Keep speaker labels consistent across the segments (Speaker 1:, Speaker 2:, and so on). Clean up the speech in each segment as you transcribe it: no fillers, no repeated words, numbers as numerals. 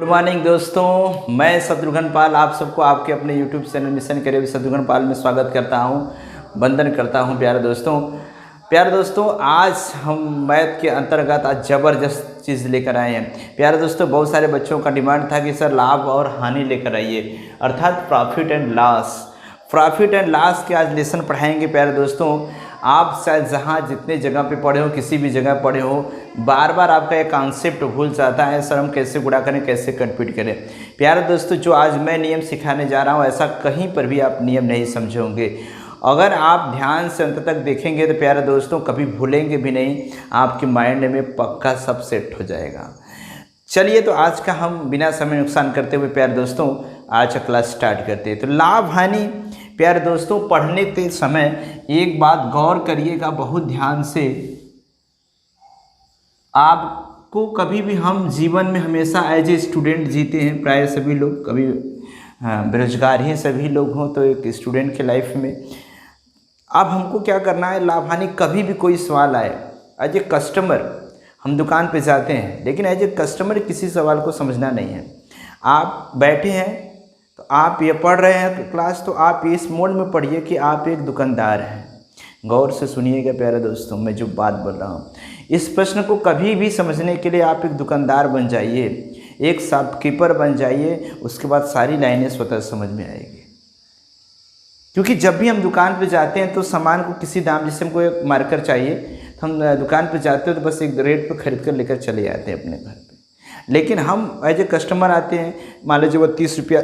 Speaker 1: Good morning दोस्तों, मैं शत्रुघ्न पाल आप सबको आपके अपने YouTube channel mission career Shatrughan Pal में स्वागत करता हूं, वंदन करता हूं। प्यारे दोस्तों आज हम मैथ के अंतर्गत आज ज़बरदस्त चीज़ लेकर आए हैं। प्यारे दोस्तों, बहुत सारे बच्चों का डिमांड था कि सर लाभ और हानि लेकर आइए, अर्थात प्रॉफिट एंड लॉस के आज लेसन पढ़ाएंगे। प्यारे दोस्तों, आप शायद जहाँ जितने जगह पे पढ़े हो, किसी भी जगह पढ़े हो, बार बार आपका एक कॉन्सेप्ट भूल जाता है, सर हम कैसे गुणा करें, कैसे कंप्यूट करें। प्यारे दोस्तों, जो आज मैं नियम सिखाने जा रहा हूँ ऐसा कहीं पर भी आप नियम नहीं समझे होंगे। अगर आप ध्यान से अंत तक देखेंगे तो प्यारे दोस्तों कभी भूलेंगे भी नहीं, आपके माइंड में पक्का सब सेट हो जाएगा। चलिए तो आज का हम बिना समय नुकसान करते हुए प्यारे दोस्तों आज का क्लास स्टार्ट करते हैं। तो लाभ हानि प्यारे दोस्तों पढ़ने के समय एक बात गौर करिएगा बहुत ध्यान से। आपको कभी भी हम जीवन में हमेशा एज ए स्टूडेंट जीते हैं, प्राय सभी लोग, कभी बेरोजगार ही सभी लोग हों तो एक स्टूडेंट के लाइफ में अब हमको क्या करना है, लाभ हानि कभी भी कोई सवाल आए, एज ए कस्टमर हम दुकान पे जाते हैं, लेकिन एज ए कस्टमर किसी सवाल को समझना नहीं है। आप बैठे हैं तो आप ये पढ़ रहे हैं क्लास, तो आप इस मोड में पढ़िए कि आप एक दुकानदार हैं। गौर से सुनिएगा प्यारे दोस्तों, मैं जो बात बोल रहा हूँ, इस प्रश्न को कभी भी समझने के लिए आप एक दुकानदार बन जाइए, एक शॉपकीपर बन जाइए, उसके बाद सारी लाइनें स्वतः समझ में आएगी। क्योंकि जब भी हम दुकान पे जाते हैं तो सामान को किसी दाम, जैसे हमको एक मार्कर चाहिए तो हम दुकान पे जाते हैं तो बस एक रेट पे खरीद कर लेकर चले जाते हैं अपने घर पे। लेकिन हम एज ए कस्टमर आते हैं, मान लीजिए वो 30 रुपया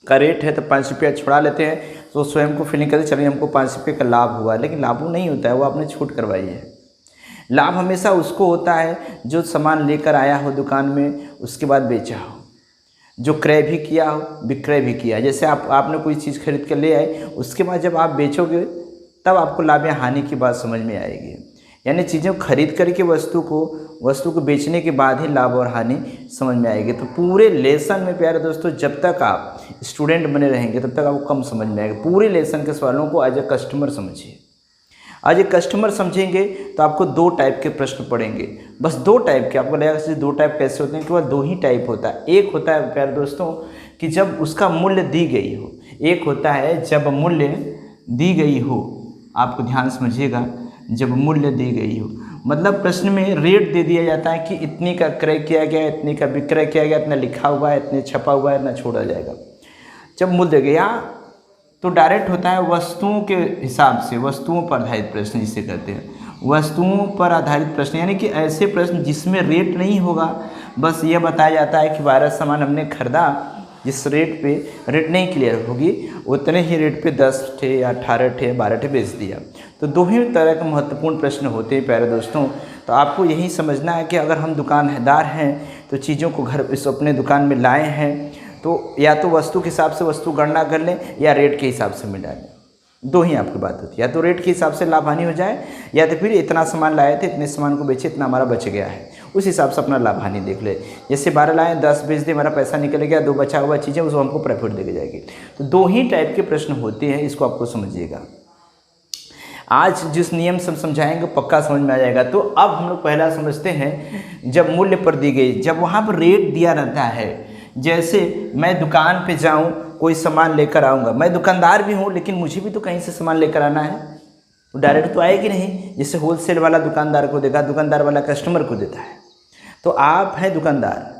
Speaker 1: का रेट है तो 5 रुपया छुड़ा लेते हैं, तो स्वयं को फीलिंग करते चलिए हमको 5 रुपये का लाभ हुआ, लेकिन लाभ नहीं होता है, वो आपने छूट करवाई है। लाभ हमेशा उसको होता है जो सामान लेकर आया हो दुकान में, उसके बाद बेचा हो, जो क्रय भी किया हो, विक्रय भी किया। जैसे आपने कोई चीज़ खरीद कर ले आए, उसके बाद जब आप बेचोगे तब आपको लाभ या हानि की बात समझ में आएगी। यानी चीज़ें खरीद करके वस्तु को बेचने के बाद ही लाभ और हानि समझ में आएगी। तो पूरे लेसन में प्यारे दोस्तों जब तक आप स्टूडेंट बने रहेंगे तब तक आपको कम समझ में आएगा। पूरे लेसन के सवालों को एज ए कस्टमर समझिए। आज एक कस्टमर समझेंगे तो आपको 2 टाइप के प्रश्न पढ़ेंगे, बस 2 टाइप के। आपको लगेगा कि 2 टाइप कैसे होते हैं, केवल 2 ही टाइप होता है। एक होता है प्यारे दोस्तों कि जब उसका मूल्य दी गई हो, एक होता है जब मूल्य दी गई हो। आपको ध्यान समझिएगा, जब मूल्य दी गई हो मतलब प्रश्न में रेट दे दिया जाता है कि इतने का क्रय किया गया, इतने का विक्रय किया गया, इतना लिखा हुआ है, इतने छपा हुआ है, इतना छोड़ा जाएगा। जब मूल्य गया तो डायरेक्ट होता है वस्तुओं के हिसाब से, वस्तुओं पर आधारित प्रश्न जिसे कहते हैं, वस्तुओं पर आधारित प्रश्न। यानी कि ऐसे प्रश्न जिसमें रेट नहीं होगा, बस ये बताया जाता है कि 12 सामान हमने खरीदा, जिस रेट पे रेट नहीं क्लियर होगी उतने ही रेट पे 10 थे या 18 थे 12 थे बेच दिया। तो 2 ही तरह के महत्वपूर्ण प्रश्न होते हैं प्यारे दोस्तों। तो आपको यही समझना है कि अगर हम दुकानदार हैं तो चीज़ों को घर इस अपने दुकान में लाए हैं तो या तो वस्तु के हिसाब से वस्तु गणना कर लें या रेट के हिसाब से मिला लें। 2 ही आपकी बात होती है, या तो रेट के हिसाब से लाभ हानि हो जाए, या तो फिर इतना सामान लाए थे, इतने सामान को बेचे, इतना हमारा बच गया है, उस हिसाब से अपना लाभ हानि देख ले। जैसे 12 लाए 10 बेच दे, हमारा पैसा निकल गया, 2 बचा हुआ चीज़ें उसको हमको प्रॉफिट देके जाएगी। तो 2 ही टाइप के प्रश्न होते हैं, इसको आपको समझिएगा। आज जिस नियम से समझाएंगे पक्का समझ में आ जाएगा। तो अब हम लोग पहला समझते हैं, जब मूल्य पर दी गई, जब वहाँ पर रेट दिया रहता है। जैसे मैं दुकान पे जाऊं, कोई सामान लेकर आऊँगा, मैं दुकानदार भी हूँ लेकिन मुझे भी तो कहीं से सामान लेकर आना है, तो डायरेक्ट तो आएगी नहीं। जैसे होलसेल वाला दुकानदार को देगा, दुकानदार वाला कस्टमर को देता है। तो आप हैं दुकानदार,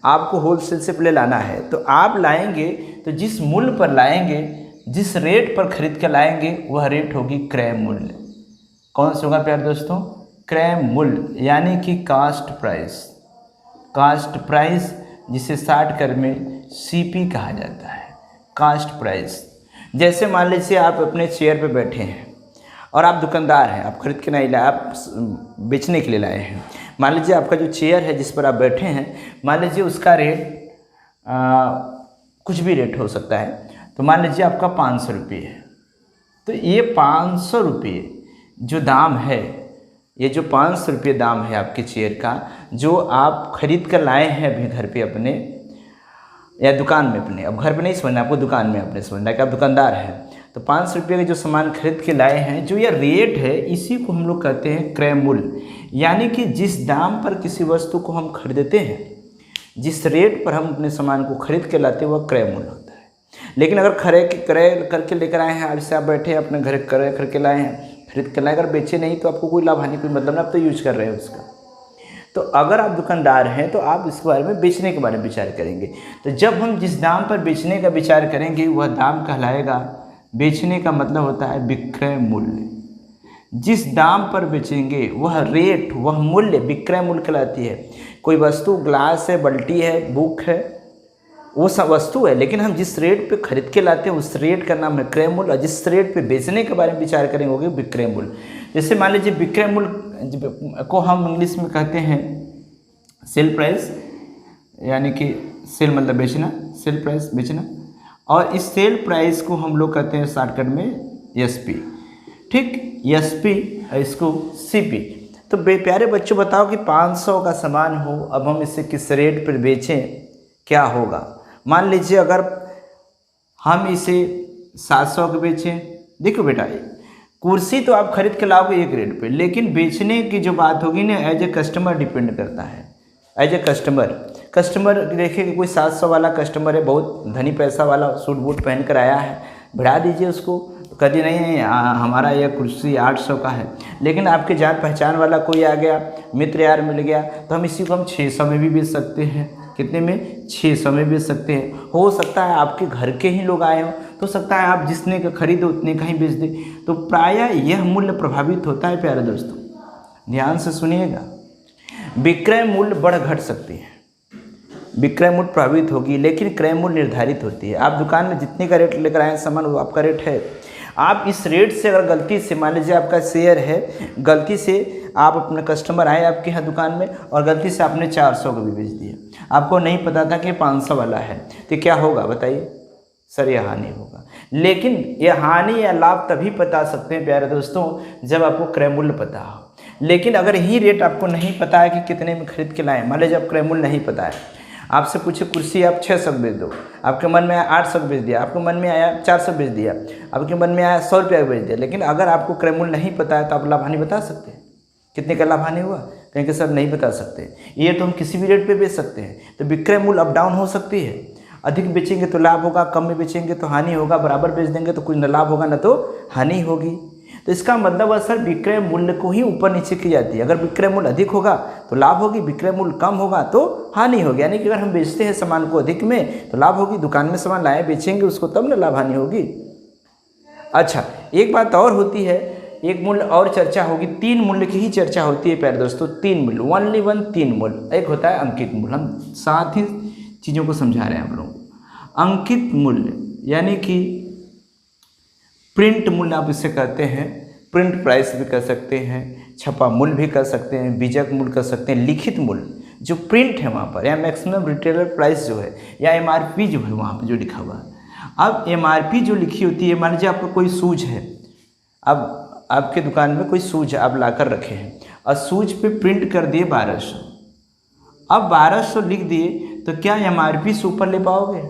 Speaker 1: आपको होलसेल से पहले लाना है, तो आप लाएंगे तो जिस मूल्य पर लाएंगे, जिस रेट पर खरीद के लाएंगे, वह रेट होगी क्रय मूल्य। कौन सा होगा प्यारे दोस्तों? क्रय मूल्य, यानी कि कास्ट प्राइस। कास्ट प्राइस जिसे शॉर्ट कर में CP कहा जाता है, कास्ट प्राइस। जैसे मान लीजिए आप अपने चेयर पे बैठे हैं और आप दुकानदार हैं, आप खरीद के नहीं लाए, आप बेचने के लिए लाए हैं। मान लीजिए आपका जो चेयर है जिस पर आप बैठे हैं, मान लीजिए उसका रेट कुछ भी रेट हो सकता है, तो मान लीजिए आपका 500 रुपये है। तो ये 500 रुपये जो दाम है, ये जो 500 रुपये दाम है आपके चेयर का, जो आप खरीद कर लाए हैं अभी घर पे अपने या दुकान में अपने, अब घर पे नहीं समझना, आपको दुकान में अपने समझना कि आप दुकानदार हैं। तो 500 रुपये का जो सामान खरीद के लाए हैं, जो यह रेट है, इसी को हम लोग कहते हैं क्रय मूल्य। यानी कि जिस दाम पर किसी वस्तु को हम खरीदते हैं, जिस रेट पर हम अपने सामान को खरीद के लाते हैं वह क्रय मूल्य होता है। लेकिन अगर क्रय करके लेकर आए हैं, जैसे आप बैठे हैं अपने घर क्रय करके लाए हैं, खरीद के लाए, अगर बेचे नहीं तो आपको कोई लाभ हानि कोई मतलब नहीं, आप तो यूज कर रहे हैं उसका। तो अगर आप दुकानदार हैं तो आप इस बारे में बेचने के बारे में विचार करेंगे। तो जब हम जिस दाम पर बेचने का विचार करेंगे वह दाम कहलाएगा, बेचने का मतलब होता है विक्रय मूल्य। जिस दाम पर बेचेंगे वह रेट, वह मूल्य विक्रय मूल्य कहलाती है। कोई वस्तु ग्लास है, बाल्टी है, बुक है, वो सब वस्तु है, लेकिन हम जिस रेट पे खरीद के लाते हैं उस रेट का नाम है क्रय मूल्य, और जिस रेट पे बेचने के बारे में विचार करेंगे वो विक्रय मूल्य। जैसे मान लीजिए विक्रय मूल्य को हम इंग्लिश में कहते हैं सेल प्राइस, यानी कि सेल मतलब बेचना, सेल प्राइस बेचना, और इस सेल प्राइस को हम लोग कहते हैं शॉर्टकट में एसपी। ठीक, एसपी, इसको सीपी। तो प्यारे बच्चों बताओ कि 500 का सामान हो, अब हम इसे किस रेट पर बेचें, क्या होगा। मान लीजिए अगर हम इसे 700 के बेचें, देखो बेटा कुर्सी तो आप खरीद के लाओगे एक रेट पे, लेकिन बेचने की जो बात होगी ना एज ए कस्टमर डिपेंड करता है। एज ए कस्टमर देखिए कि कोई 700 वाला कस्टमर है, बहुत धनी पैसा वाला, सूट बूट पहन कर आया है, बढ़ा दीजिए उसको, तो कहती नहीं हमारा यह कुर्सी 800 का है। लेकिन आपके जान पहचान वाला कोई आ गया, मित्र यार मिल गया, तो हम इसी को हम 600 में भी बेच सकते हैं। कितने में? 600 में बेच सकते हैं। हो सकता है आपके घर के ही लोग आए हो, तो सकता है आप जिसने का खरीदो उतने का ही बेच दे। तो प्रायः यह मूल्य प्रभावित होता है प्यारे दोस्तों, ध्यान से सुनिएगा। विक्रय मूल्य बढ़ घट सकती है, विक्रय मूल्य प्रभावित होगी, लेकिन क्रय मूल्य निर्धारित होती है। आप दुकान में जितने का रेट लेकर आए सामान वो आपका रेट है। आप इस रेट से अगर गलती से, मान लीजिए आपका शेयर है, गलती से आप अपने कस्टमर आए आपके यहाँ दुकान में और गलती से आपने 400 का भी बेच दिया, आपको नहीं पता था कि 500 वाला है, तो क्या होगा बताइए? सर यह हानि होगा। लेकिन यह हानि या लाभ तभी बता सकते हैं प्यारे दोस्तों जब आपको क्रय मूल्य पता हो। लेकिन अगर यही रेट आपको नहीं पता है कि कितने में खरीद के लाएं, मान लीजिए आप क्रय मूल्य नहीं पता है, आपसे पूछे कुर्सी आप 600 बेच दो, आपके मन में आया 800 बेच दिया, आपके मन में आया 400 बेच दिया, आपके मन में आया 100 रुपया बेच दिया। लेकिन अगर आपको क्रय मूल्य नहीं पता है तो आप लाभ हानि बता सकते हैं, कितने का लाभ हानि हुआ? कहीं के सर नहीं बता सकते। ये तो हम किसी भी रेट पे बेच सकते हैं। तो विक्रय मूल्य अप डाउन हो सकती है, अधिक बेचेंगे तो लाभ होगा, कम में बेचेंगे तो हानि होगा, बराबर बेच देंगे तो कुछ न लाभ होगा न तो हानि होगी। तो इसका मतलब असर विक्रय मूल्य को ही ऊपर नीचे की जाती है। अगर विक्रय मूल्य अधिक होगा तो लाभ होगी, विक्रय मूल्य कम होगा तो हानि होगी। यानी कि अगर हम बेचते हैं सामान को अधिक में तो लाभ होगी, दुकान में सामान लाए बेचेंगे उसको तब न लाभ हानि होगी। अच्छा, एक बात और होती है, एक मूल्य और चर्चा होगी, 3 मूल्य की ही चर्चा होती है प्यारे दोस्तों। 3 मूल्य, ओनली 1 3 मूल्य। एक होता है अंकित मूल्य, हम साथ ही चीज़ों को समझा रहे हैं आप लोगों को। अंकित मूल्य यानी कि प्रिंट मूल्य आप इसे कहते हैं, प्रिंट प्राइस भी कर सकते हैं, छपा मूल्य भी कर सकते हैं, बीजक मूल्य कर सकते हैं, लिखित मूल्य जो प्रिंट है वहाँ पर, या मैक्सिमम रिटेलर प्राइस जो है, या MRP जो है वहाँ पर जो लिखा हुआ है। अब MRP जो लिखी होती है, मान लीजिए आपका कोई शूज है, अब आपके दुकान में कोई शूज आप ला कर रखे हैं और शूज पे प्रिंट कर दिए 1200, अब 1200 लिख दिए, तो क्या MRP से ऊपर ले पाओगे?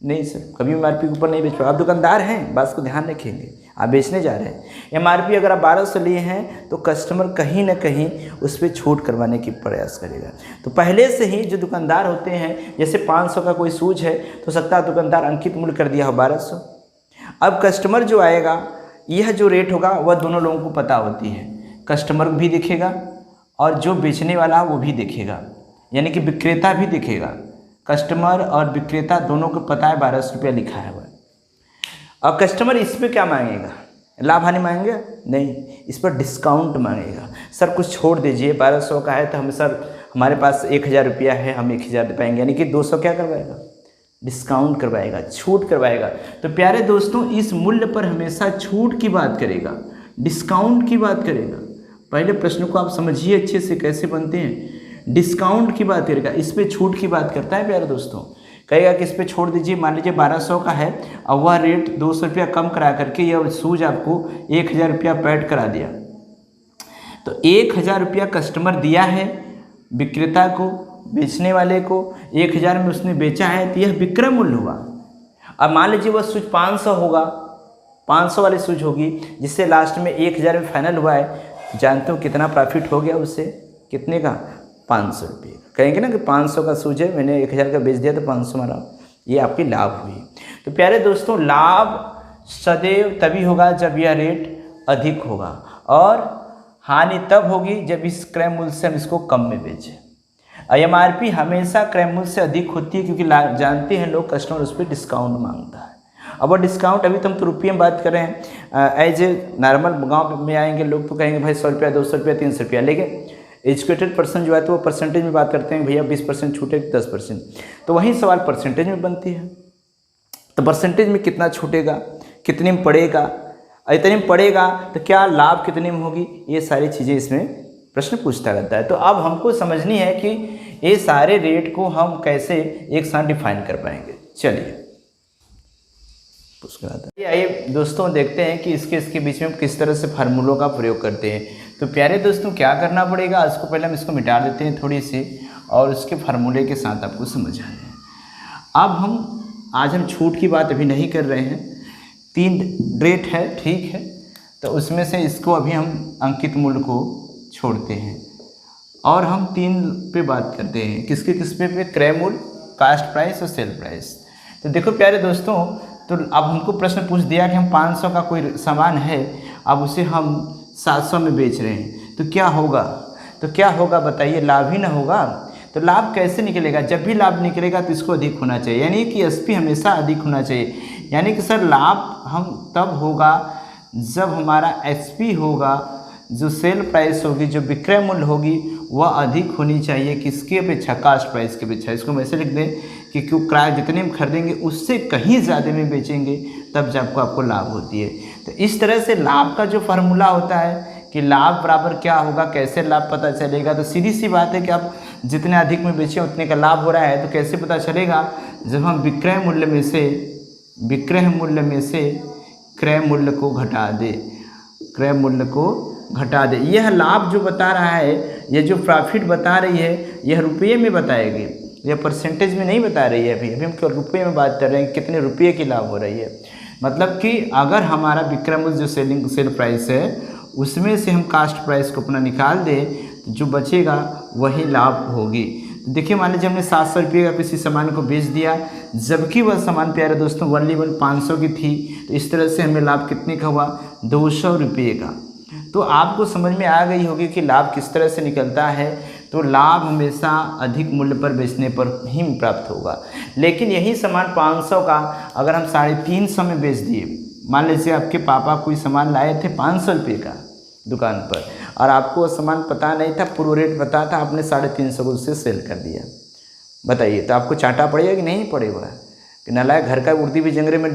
Speaker 1: नहीं सर, कभी MRP के ऊपर नहीं बेच पाओगे। आप दुकानदार हैं, बात को ध्यान रखेंगे, आप बेचने जा रहे हैं। MRP अगर आप 1200 लिए हैं तो कस्टमर कहीं ना कहीं उस पर छूट करवाने की प्रयास करेगा। तो पहले से ही जो दुकानदार होते हैं, जैसे 500 का कोई शूज है तो सकता है दुकानदार अंकित मूल्य कर दिया हो 1200। अब कस्टमर जो आएगा, यह जो रेट होगा वह दोनों लोगों को पता होती है, कस्टमर भी दिखेगा और जो बेचने वाला वो भी दिखेगा, यानी कि विक्रेता भी दिखेगा। कस्टमर और विक्रेता दोनों को पता है 1200 रुपया लिखा है वह। अब कस्टमर इस पर क्या मांगेगा? लाभ हानि मांगेगा? नहीं, इस पर डिस्काउंट मांगेगा। सर कुछ छोड़ दीजिए, 1200 का है तो हम सर हमारे पास 1000 रुपया है, हम 1000 दे पाएंगे, यानी कि 200 क्या करवाएगा? डिस्काउंट करवाएगा, छूट करवाएगा। तो प्यारे दोस्तों इस मूल्य पर हमेशा छूट की बात करेगा, डिस्काउंट की बात करेगा। पहले प्रश्न को आप समझिए अच्छे से कैसे बनते हैं। डिस्काउंट की बात करेगा, इस पे छूट की बात करता है प्यारे दोस्तों। कहेगा कि इस पे छोड़ दीजिए, मान लीजिए 1200 का है और वह रेट 200 रुपया कम करा करके यह शूज आपको 1000 रुपया पैड करा दिया, तो 1000 रुपया कस्टमर दिया है विक्रेता को, बेचने वाले को 1000 में उसने बेचा है, तो यह विक्रय मूल्य हुआ। अब मान लीजिए वह सूज 500 होगा, 500 वाली सूज होगी, जिससे लास्ट में 1000 में फाइनल हुआ है। जानते हो कितना प्रॉफिट हो गया उससे? कितने का? 500 रुपये का। कहेंगे ना कि 500 का सूज है, मैंने 1000 का बेच दिया तो 500 मारा, ये आपकी लाभ हुई। तो प्यारे दोस्तों, लाभ सदैव तभी होगा जब यह रेट अधिक होगा, और हानि तब होगी जब इस क्रय मूल्य से हम इसको कम में बेचें। MRP हमेशा क्रय मूल्य से अधिक होती है, क्योंकि जानते हैं लोग कस्टमर उस पर डिस्काउंट मांगता है। अब वो डिस्काउंट, अभी तो हम तो रुपये में बात कर रहे हैं, एज ए नॉर्मल गांव में आएंगे लोग तो कहेंगे भाई 100 रुपया, 200 रुपया, 300 रुपया, लेकिन एजुकेटेड पर्सन जो है तो वो परसेंटेज में बात करते हैं, भैया 20% छूटे 10%, तो वही सवाल परसेंटेज में बनती है। तो परसेंटेज में कितना छूटेगा, कितने में पड़ेगा, इतने में पड़ेगा तो क्या लाभ कितने में होगी, ये सारी चीज़ें इसमें प्रश्न पूछता रहता है। तो अब हमको समझनी है कि ये सारे रेट को हम कैसे एक साथ डिफाइन कर पाएंगे। चलिए आइए दोस्तों देखते हैं कि इसके बीच में हम किस तरह से फार्मूलों का प्रयोग करते हैं। तो प्यारे दोस्तों, क्या करना पड़ेगा, इसको पहले हम इसको मिटा देते हैं थोड़ी सी, और उसके फार्मूले के साथ आपको समझ आ जाए। अब आज हम छूट की बात अभी नहीं कर रहे हैं, 3 रेट है, ठीक है, तो उसमें से इसको अभी हम अंकित मूल्य को छोड़ते हैं और हम 3 पे बात करते हैं। किसके किस पे क्रय मूल्य, कास्ट प्राइस और सेल प्राइस। तो देखो प्यारे दोस्तों, तो अब हमको प्रश्न पूछ दिया कि हम 500 का कोई सामान है, अब उसे हम 700 में बेच रहे हैं, तो क्या होगा, तो क्या होगा बताइए, लाभ ही ना होगा। तो लाभ कैसे निकलेगा, जब भी लाभ निकलेगा तो इसको अधिक होना चाहिए, यानी कि SP हमेशा अधिक होना चाहिए। यानी कि सर लाभ हम तब होगा जब हमारा SP होगा, जो सेल प्राइस होगी, जो विक्रय मूल्य होगी, वह अधिक होनी चाहिए किसकी अपेक्षा, कास्ट प्राइस की अपेक्षा। इसको हम ऐसे लिख दें कि क्यों क्राय जितने में खरीदेंगे उससे कहीं ज़्यादा में बेचेंगे, तब जब आपको लाभ होती है। तो इस तरह से लाभ का जो फार्मूला होता है कि लाभ बराबर क्या होगा, कैसे लाभ पता चलेगा, तो सीधी सी बात है कि आप जितने अधिक में बेचें उतने का लाभ हो रहा है। तो कैसे पता चलेगा, जब हम विक्रय मूल्य में से क्रय मूल्य को घटा दे, क्रय मूल्य को घटा दे। यह लाभ जो बता रहा है, यह जो प्रॉफिट बता रही है, यह रुपये में बताएगी, यह परसेंटेज में नहीं बता रही है। अभी हम केवल रुपये में बात कर रहे हैं, कितने रुपये की लाभ हो रही है। मतलब कि अगर हमारा विक्रय मूल्य जो सेल प्राइस है, उसमें से हम कास्ट प्राइस को अपना निकाल दें, तो जो बचेगा वही लाभ होगी। तो देखिए, मान लीजिए हमने 700 रुपये का किसी सामान को बेच दिया, जबकि वह सामान प्यारे दोस्तों 500 की थी, तो इस तरह से हमें लाभ कितने का हुआ, 200 रुपये का। तो आपको समझ में आ गई होगी कि लाभ किस तरह से निकलता है। तो लाभ हमेशा अधिक मूल्य पर बेचने पर ही प्राप्त होगा। लेकिन यही सामान 500 का अगर हम 350 में बेच दिए, मान लीजिए आपके पापा कोई सामान लाए थे 500 रुपये का दुकान पर, और आपको वो सामान पता नहीं था, पूरा रेट पता था, आपने 350 को उससे सेल कर दिया, बताइए तो आपको चाटा पड़ेगा कि नहीं पड़ेगा। कि नालायक घर का उर्दी भी जंगरे में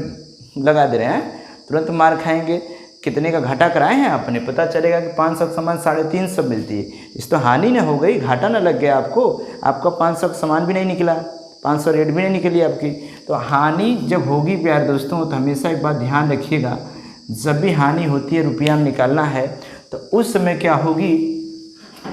Speaker 1: लगा दे रहे हैं, तुरंत मार खाएंगे। कितने का घाटा कराए हैं आपने, पता चलेगा कि 500 का सामान 350 मिलती है, इस तो हानि ना हो गई, घाटा ना लग गया आपको, आपका 500 का सामान भी नहीं निकला, 500 रेट भी नहीं निकली आपकी। तो हानि जब होगी प्यारे दोस्तों, तो हमेशा एक बात ध्यान रखिएगा, जब भी हानि होती है, रुपया में निकालना है, तो उस समय क्या होगी,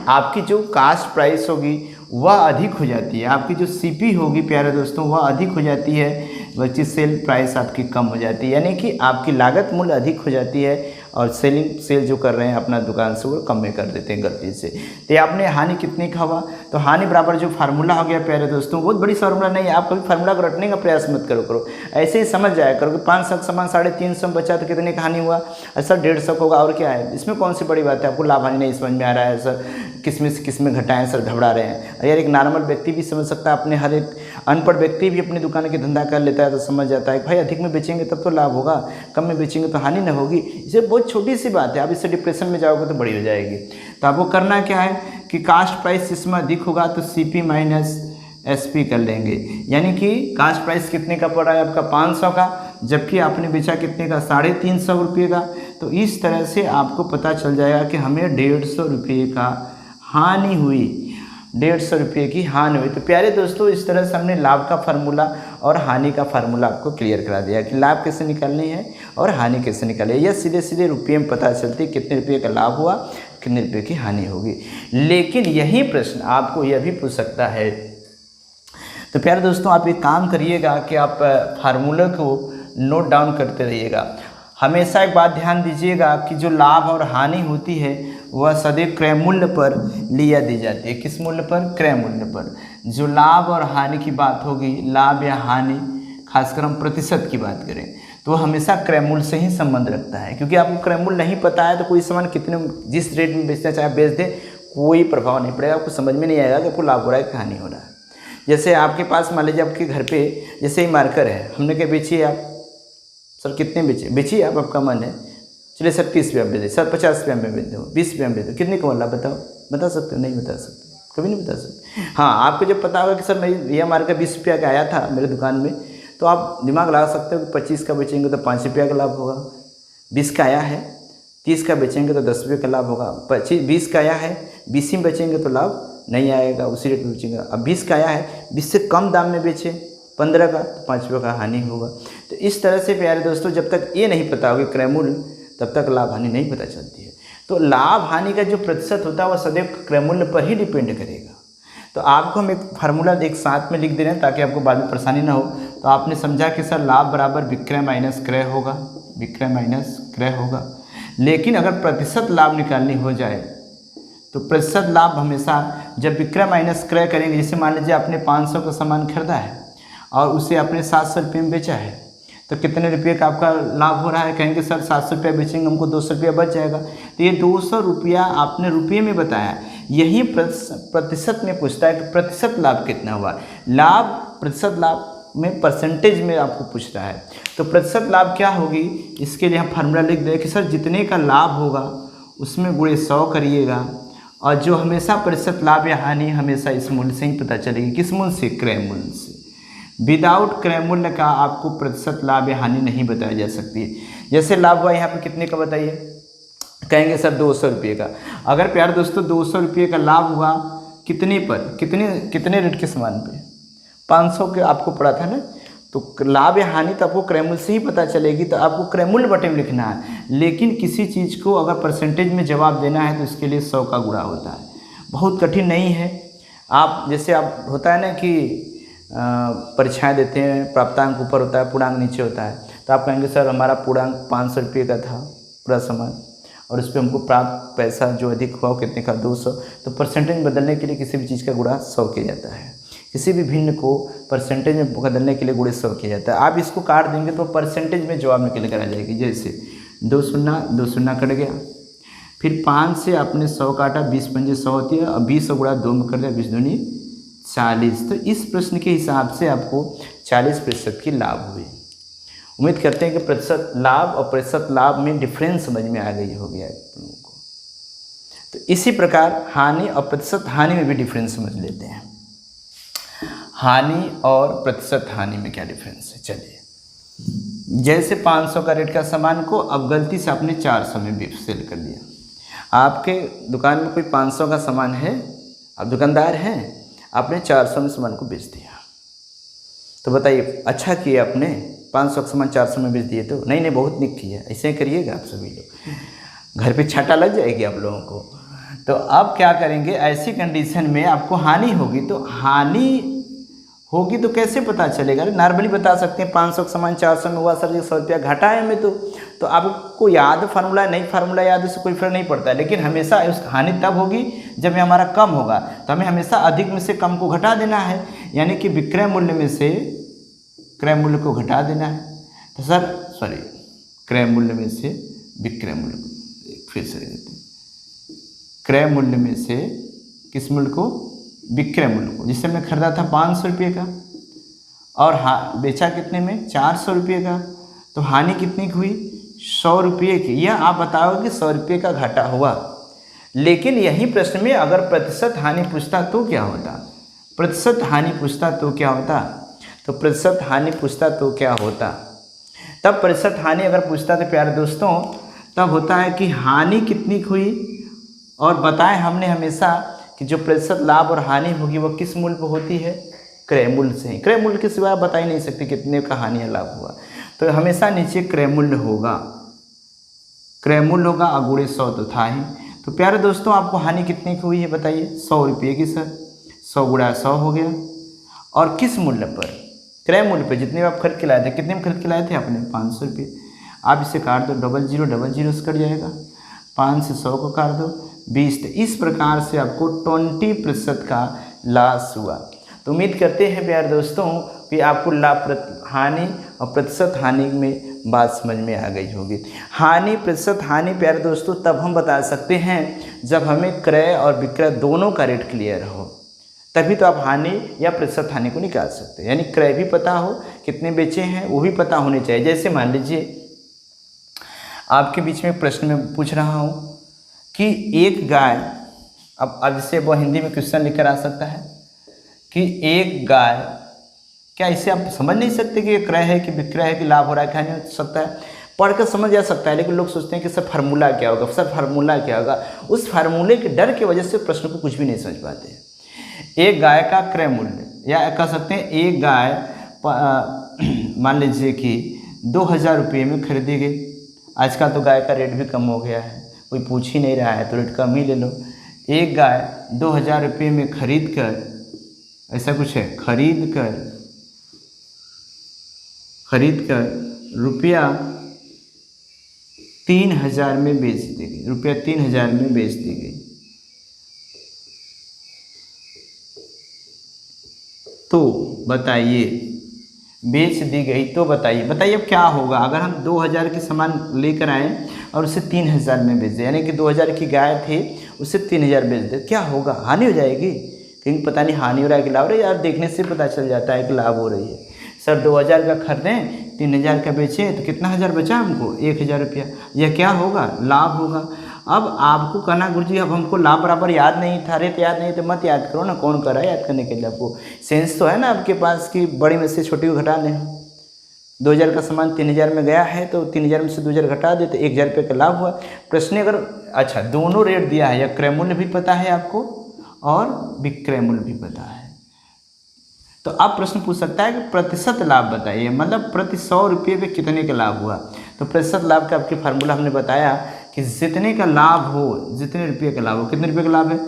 Speaker 1: आपकी जो कास्ट प्राइस होगी वह अधिक हो जाती है, आपकी जो CP होगी प्यारे दोस्तों वह अधिक हो जाती है, बल्कि सेल प्राइस आपकी कम हो जाती है। यानी कि आपकी लागत मूल्य अधिक हो जाती है और सेल जो कर रहे हैं अपना दुकान से वो कम में कर देते हैं गलती से। तो आपने हानि कितने का हुआ, तो हानि बराबर जो फार्मूला हो गया प्यारे दोस्तों, बहुत बड़ी फार्मूला नहीं है, आप कभी फार्मूला को रटने का प्रयास मत करो, ऐसे ही समझ जाया करो कि 500 का सामान 350 में बचा तो कितने का हानि हुआ, सर 150 का होगा, और क्या है इसमें, कौन सी बड़ी बात है। आपको लाभ हानि नहीं समझ में आ रहा है सर, किसमें घटाएं सर, घबरा रहे हैं। यार एक नॉर्मल व्यक्ति भी समझ सकता है, अपने हर एक अनपढ़ व्यक्ति भी अपनी दुकान के धंधा कर लेता है तो समझ जाता है भाई अधिक में बेचेंगे तब तो लाभ होगा, कम में बेचेंगे तो हानि न होगी। इसे बहुत छोटी सी बात है, आप इससे डिप्रेशन में जाओगे तो बड़ी हो जाएगी। तो आपको करना क्या है कि कास्ट प्राइस इसमें अधिक होगा तो CP माइनस SP कर लेंगे, यानी कि कास्ट प्राइस कितने का पड़ रहा है आपका 500 का, जबकि आपने बेचा कितने का 350 रुपये का। तो इस तरह से आपको पता चल जाएगा कि हमें 150 रुपये का हानि हुई, 150 रुपये की हानि हुई। तो प्यारे दोस्तों, इस तरह से हमने लाभ का फार्मूला और हानि का फार्मूला आपको क्लियर करा दिया कि लाभ कैसे निकालनी है और हानि कैसे निकालनी है। यह सीधे सीधे रुपये में पता चलती है कितने रुपये का लाभ हुआ, कितने रुपये की हानि होगी। लेकिन यही प्रश्न आपको यह भी पूछ सकता है। तो प्यारे दोस्तों, आप एक काम करिएगा कि आप फार्मूला को नोट डाउन करते रहिएगा। हमेशा एक बात ध्यान दीजिएगा कि जो लाभ और हानि होती है वह सदैव क्रय मूल्य पर लिया दी जाती है। किस मूल्य पर? क्रय मूल्य पर। जो लाभ और हानि की बात होगी, लाभ या हानि, खासकर हम प्रतिशत की बात करें तो हमेशा क्रय मूल्य से ही संबंध रखता है, क्योंकि आपको क्रय मूल्य नहीं पता है तो कोई सामान कितने जिस रेट में बेचना चाहे बेच दे, कोई प्रभाव नहीं पड़ेगा, आपको समझ में नहीं आएगा कि आपको लाभ हो रहा है कि हानि हो रहा है। जैसे आपके पास मान लीजिए आपके घर पे जैसे ही मार्कर है, हमने कहा बेचिए आप, सर कितने बेचिए आप, आपका मन है, चलिए सर 30 रुपये आप बेच दे, सर 50 रुपये में बेच दो, 20 रुपये में बेच दो, कितने का बोला बताओ? बता सकते हो? नहीं बता सकते, कभी नहीं बता सकते। हाँ, आपको जब पता होगा कि सर मैं यह मार्कर 20 रुपये का आया था मेरे दुकान में, तो आप दिमाग लगा सकते हो कि 25 का बेचेंगे तो 5 रुपये का लाभ होगा, 20 का आया है 30 का बेचेंगे तो 10 रुपये का लाभ होगा, 20 का आया है 20 में बेचेंगे तो लाभ नहीं आएगा, उसी रेट में बेचेंगे। अब 20 का आया है 20 से कम दाम में बेचे 15 का, तो 5 रुपये का हानि होगा। तो इस तरह से प्यारे दोस्तों, जब तक ये नहीं पता होगा क्रय मूल्य, तब तक लाभ हानि नहीं पता चलती है। तो लाभ हानि का जो प्रतिशत होता है वह सदैव क्रय मूल्य पर ही डिपेंड करेगा। तो आपको हम एक फार्मूला एक साथ में लिख दे रहे हैं ताकि आपको बाद में परेशानी ना हो। तो आपने समझा कि सर लाभ बराबर विक्रय माइनस क्रय होगा, विक्रय माइनस क्रय होगा। लेकिन अगर प्रतिशत लाभ निकालनी हो जाए तो प्रतिशत लाभ हमेशा जब विक्रय माइनस क्रय करेंगे, जैसे मान लीजिए आपने 500 का सामान खरीदा है और उसे आपने 700 रुपये में बेचा है, तो कितने रुपये का आपका लाभ हो रहा है? कहेंगे सर 700 रुपया बेचेंगे हमको 200 रुपया बच जाएगा। तो ये 200 रुपया आपने रुपये में बताया, यही प्रतिशत में पूछता है कि प्रतिशत लाभ कितना हुआ। लाभ प्रतिशत लाभ में परसेंटेज में आपको पूछ रहा है, तो प्रतिशत लाभ क्या होगी, इसके लिए हम फार्मूला लिख दें कि सर जितने का लाभ होगा उसमें गुणे 100 करिएगा, और जो हमेशा प्रतिशत लाभ या हानि हमेशा इस मूल्य से ही पता चलेगी। किस मूल्य से? क्रय मूल्य से। विदाउट क्रय मूल्य का आपको प्रतिशत लाभ या हानि नहीं बताई जा सकती है। जैसे लाभ हुआ यहाँ पे कितने का बताइए? कहेंगे सर 200 रुपये का। अगर प्यारे दोस्तों 200 रुपये का लाभ हुआ कितने पर, कितने रेट के सामान पे? 500 के आपको पड़ा था ना। तो लाभ या हानि तो आपको क्रय मूल्य से ही पता चलेगी, तो आपको क्रय मूल्य बटे में लिखना है। लेकिन किसी चीज़ को अगर परसेंटेज में जवाब देना है तो इसके लिए 100 का गुणा होता है, बहुत कठिन नहीं है। आप जैसे आप होता है ना कि परीक्षाएँ देते हैं, प्राप्तांक ऊपर होता है, पूर्णांक नीचे होता है, तो आप कहेंगे सर हमारा पूर्णांक 500 रुपये का था पूरा सामान, और उस पर हमको प्राप्त पैसा जो अधिक हुआ कितने का? 200। तो परसेंटेज बदलने के लिए किसी भी चीज़ का गुणा 100 किया जाता है। किसी भी भिन्न को परसेंटेज में बदलने के लिए गुणे 100 किया जाता है। आप इसको काट देंगे तो परसेंटेज में जवाब निकल कर आ जाएगी। जैसे 2 शून्य कट गया, फिर 5 से आपने 100 काटा, 20 पंजे 100 होती है, और 20 गुणा 2 में कर दिया, 20 दूनी 40। तो इस प्रश्न के हिसाब से आपको 40% की लाभ हुई। उम्मीद करते हैं कि प्रतिशत लाभ और प्रतिशत लाभ में डिफरेंस समझ में आ गई हो गया है आप लोगों को। तो इसी प्रकार हानि और प्रतिशत हानि में भी डिफरेंस समझ लेते हैं। हानि और प्रतिशत हानि में क्या डिफरेंस है? चलिए, जैसे 500 का रेट का सामान को अब गलती से आपने 400 में भी सेल कर दिया। आपके दुकान में कोई 500 का सामान है, आप दुकानदार हैं, आपने 400 में सामान को बेच दिया, तो बताइए अच्छा किया आपने, 500 का सामान 400 में बेच दिए? तो नहीं, बहुत निक किया। ऐसे ही करिएगा आप सभी लोग, घर पे छाटा लग जाएगी आप लोगों को। तो अब क्या करेंगे, ऐसी कंडीशन में आपको हानि होगी, तो हानि होगी तो कैसे पता चलेगा? नॉर्मली बता सकते हैं 500 का सामान 400 में हुआ सर, 100 रुपया घाटा है हमें। तो आपको याद फार्मूला नहीं, फार्मूला याद उससे कोई फर्क नहीं पड़ता, लेकिन हमेशा उस हानि तब होगी जब ये हमारा कम होगा, तो हमें हमेशा अधिक में से कम को घटा देना है, यानी कि विक्रय मूल्य में से क्रय मूल्य को घटा देना है। तो सर क्रय मूल्य में से विक्रय मूल्य को, फिर से देते हैं, क्रय मूल्य में से किस मूल्य को? विक्रय मूल्य को। जिससे मैं खरीदा था 500 रुपये का और बेचा कितने में? 400 रुपये का, तो हानि कितनी की हुई? 100 रुपये की। यह आप बताओगे कि 100 रुपये का घाटा हुआ। लेकिन यही प्रश्न में अगर प्रतिशत हानि पूछता तो क्या होता? प्रतिशत हानि पूछता तो क्या होता? तो प्रतिशत हानि पूछता तो क्या होता? तब प्रतिशत हानि अगर पूछता तो प्यारे दोस्तों तब होता है कि हानि कितनी हुई, और बताएं हमने हमेशा कि जो प्रतिशत लाभ और हानि होगी वो किस मूल्य पर होती है? क्रय मूल्य से ही। क्रय मूल्य के सिवा बता ही नहीं सकते कितने का हानि या लाभ हुआ, तो हमेशा नीचे क्रय मूल्य होगा, क्रय मूल्य होगा, और गुणे 100 तो था ही। तो प्यारे दोस्तों आपको हानि कितने की हुई है बताइए? 100 रुपये की सर, 100 गुणा 100 हो गया। और किस मूल्य पर? क्रय मूल्य पर। जितने आप खरीद के लाए थे, कितने में खरीद के लाए थे आपने? 500 रुपये। आप इसे काट दो, 00 00 से कट जाएगा, 5 से 100 को काट दो, 20। तो इस प्रकार से आपको 20% का लॉस हुआ। तो उम्मीद करते हैं प्यारे दोस्तों कि आपको हानि और प्रतिशत हानि में बात समझ में आ गई होगी। हानि, प्रतिशत हानि प्यारे दोस्तों तब हम बता सकते हैं जब हमें क्रय और विक्रय दोनों का रेट क्लियर हो, तभी तो आप हानि या प्रतिशत हानि को निकाल सकते हैं। यानी क्रय भी पता हो, कितने बेचे हैं वो भी पता होने चाहिए। जैसे मान लीजिए आपके बीच में प्रश्न में पूछ रहा हूँ कि एक गाय, अब इससे वो हिंदी में क्वेश्चन लिखकर आ सकता है कि एक गाय, क्या इसे आप समझ नहीं सकते कि ये क्रय है कि विक्रय है कि लाभ हो रहा है, क्या नहीं हो सकता है, पढ़कर समझ जा सकता है। लेकिन लोग सोचते हैं कि सर फार्मूला क्या होगा, सर फार्मूला क्या होगा। उस फार्मूले के डर की वजह से प्रश्न को कुछ भी नहीं समझ पाते। एक गाय का क्रय मूल्य, या कह सकते हैं एक गाय मान लीजिए कि 2000 रुपये में खरीदी गई। आजकल तो गाय का रेट भी कम हो गया है, कोई पूछ ही नहीं रहा है तो रेट कम ही ले लो। एक गाय 2000 रुपये में खरीद कर, ऐसा कुछ है, खरीद कर रुपया 3000 में बेच दी गई, रुपया 3000 में बेच दी गई। तो बताइए, बेच दी गई तो बताइए अब क्या होगा अगर हम 2000 की सामान लेकर आए और उसे 3000 में बेच दें, यानी कि 2000 की गाय थी उसे 3000 बेच दे, क्या होगा? हानि हो जाएगी। क्योंकि पता नहीं हानि हो रहा है कि लाभ हो रहा है, यार देखने से पता चल जाता है कि लाभ हो रही है। सर 2000 का खरीदें, 3000 का बेचें तो कितना हज़ार बचा हमको? 1000 रुपया। यह क्या होगा? लाभ होगा। अब आपको कहना गुरुजी अब हमको लाभ बराबर याद नहीं था, रेट याद नहीं तो मत याद करो ना, कौन कर रहा है याद करने के लिए? आपको सेंस तो है ना आपके पास कि बड़ी में से छोटी को घटा लें। 2000 का सामान 3000 में गया है तो 3000 में से 2000 घटा दे तो 1000 रुपये का लाभ हुआ। प्रश्न अगर अच्छा दोनों रेट दिया है, या क्रय मूल्य भी पता है आपको और विक्रय मूल्य भी पता है, तो आप प्रश्न पूछ सकता है कि प्रतिशत लाभ बताइए, मतलब प्रति 100 रुपये पे कितने का लाभ हुआ। तो प्रतिशत लाभ का आपके फार्मूला हमने बताया कि जितने का लाभ हो, जितने रुपये का लाभ हो, कितने रुपये का लाभ है?